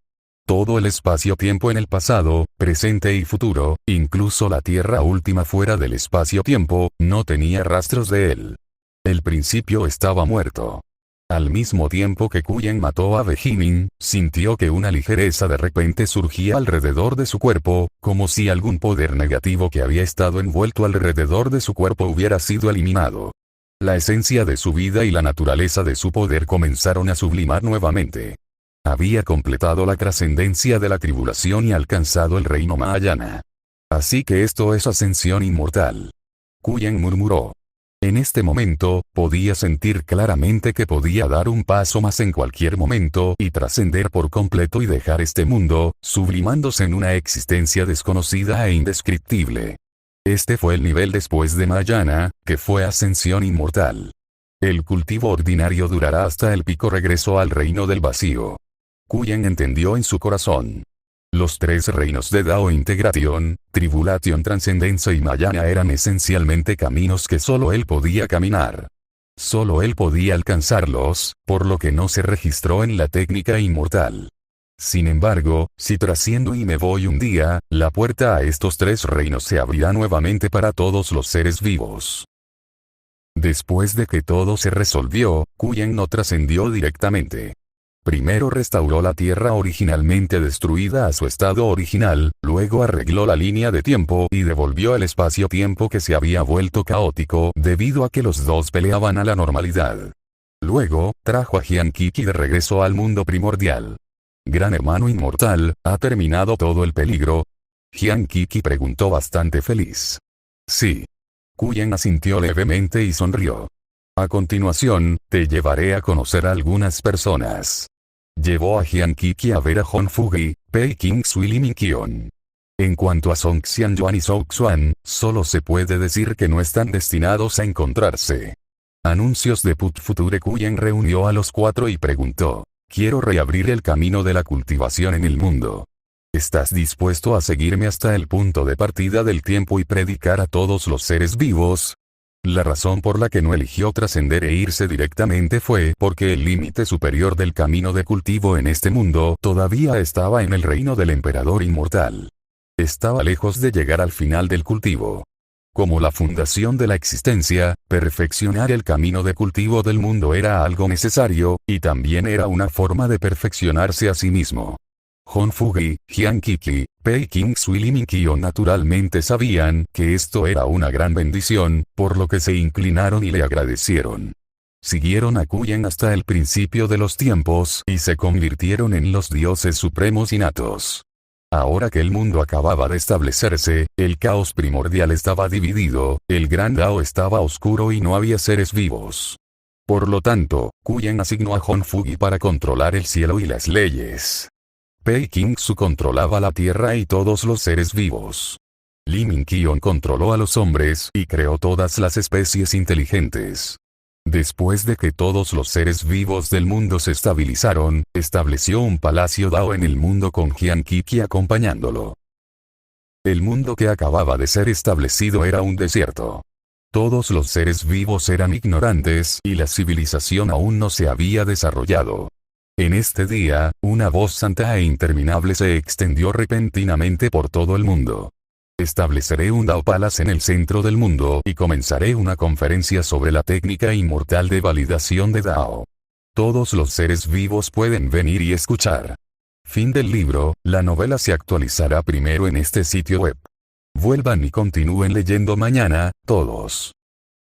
Todo el espacio-tiempo en el pasado, presente y futuro, incluso la tierra última fuera del espacio-tiempo, no tenía rastros de él. El principio estaba muerto. Al mismo tiempo que Quyen mató a Bejimin, sintió que una ligereza de repente surgía alrededor de su cuerpo, como si algún poder negativo que había estado envuelto alrededor de su cuerpo hubiera sido eliminado. La esencia de su vida y la naturaleza de su poder comenzaron a sublimar nuevamente. Había completado la trascendencia de la tribulación y alcanzado el reino Mahayana. Así que esto es ascensión inmortal. Quyen murmuró. En este momento, podía sentir claramente que podía dar un paso más en cualquier momento y trascender por completo y dejar este mundo, sublimándose en una existencia desconocida e indescriptible. Este fue el nivel después de Mahayana, que fue ascensión inmortal. El cultivo ordinario durará hasta el pico regreso al reino del vacío. Kuyen entendió en su corazón. Los tres reinos de Dao Integración, Tribulation Trascendencia y Mahayana eran esencialmente caminos que solo él podía caminar. Solo él podía alcanzarlos, por lo que no se registró en la técnica inmortal. Sin embargo, si trasciendo y me voy un día, la puerta a estos tres reinos se abrirá nuevamente para todos los seres vivos. Después de que todo se resolvió, Kuyen no trascendió directamente. Primero restauró la Tierra originalmente destruida a su estado original, luego arregló la línea de tiempo y devolvió el espacio-tiempo que se había vuelto caótico debido a que los dos peleaban a la normalidad. Luego, trajo a Hyang-Kiki de regreso al mundo primordial. Gran hermano inmortal, ¿ha terminado todo el peligro? Hyang-Kiki preguntó bastante feliz. Sí. Kuyen asintió levemente y sonrió. A continuación, te llevaré a conocer a algunas personas. Llevó a Hyang-Kiki a ver a Hongfugi, Pei Qingsui y Minqion. En cuanto a Song Xianyuan y Zhou Xuan, solo se puede decir que no están destinados a encontrarse. Anuncios de Put Future. Kuyen reunió a los cuatro y preguntó, quiero reabrir el camino de la cultivación en el mundo. ¿Estás dispuesto a seguirme hasta el punto de partida del tiempo y predicar a todos los seres vivos? La razón por la que no eligió trascender e irse directamente fue porque el límite superior del camino de cultivo en este mundo todavía estaba en el reino del emperador inmortal. Estaba lejos de llegar al final del cultivo. Como la fundación de la existencia, perfeccionar el camino de cultivo del mundo era algo necesario, y también era una forma de perfeccionarse a sí mismo. Hongfugi, Hyang-Kiki, Pei Qingsui y Minqion naturalmente sabían que esto era una gran bendición, por lo que se inclinaron y le agradecieron. Siguieron a Kuyen hasta el principio de los tiempos y se convirtieron en los dioses supremos innatos. Ahora que el mundo acababa de establecerse, el caos primordial estaba dividido, el gran Dao estaba oscuro y no había seres vivos. Por lo tanto, Kuyen asignó a Hongfugi para controlar el cielo y las leyes. Pei Qingsui controlaba la tierra y todos los seres vivos. Li Minqion controló a los hombres y creó todas las especies inteligentes. Después de que todos los seres vivos del mundo se estabilizaron, estableció un palacio Dao en el mundo con Hyang-Kiki acompañándolo. El mundo que acababa de ser establecido era un desierto. Todos los seres vivos eran ignorantes y la civilización aún no se había desarrollado. En este día, una voz santa e interminable se extendió repentinamente por todo el mundo. Estableceré un Dao Palace en el centro del mundo y comenzaré una conferencia sobre la técnica inmortal de validación de Dao. Todos los seres vivos pueden venir y escuchar. Fin del libro. La novela se actualizará primero en este sitio web. Vuelvan y continúen leyendo mañana, todos.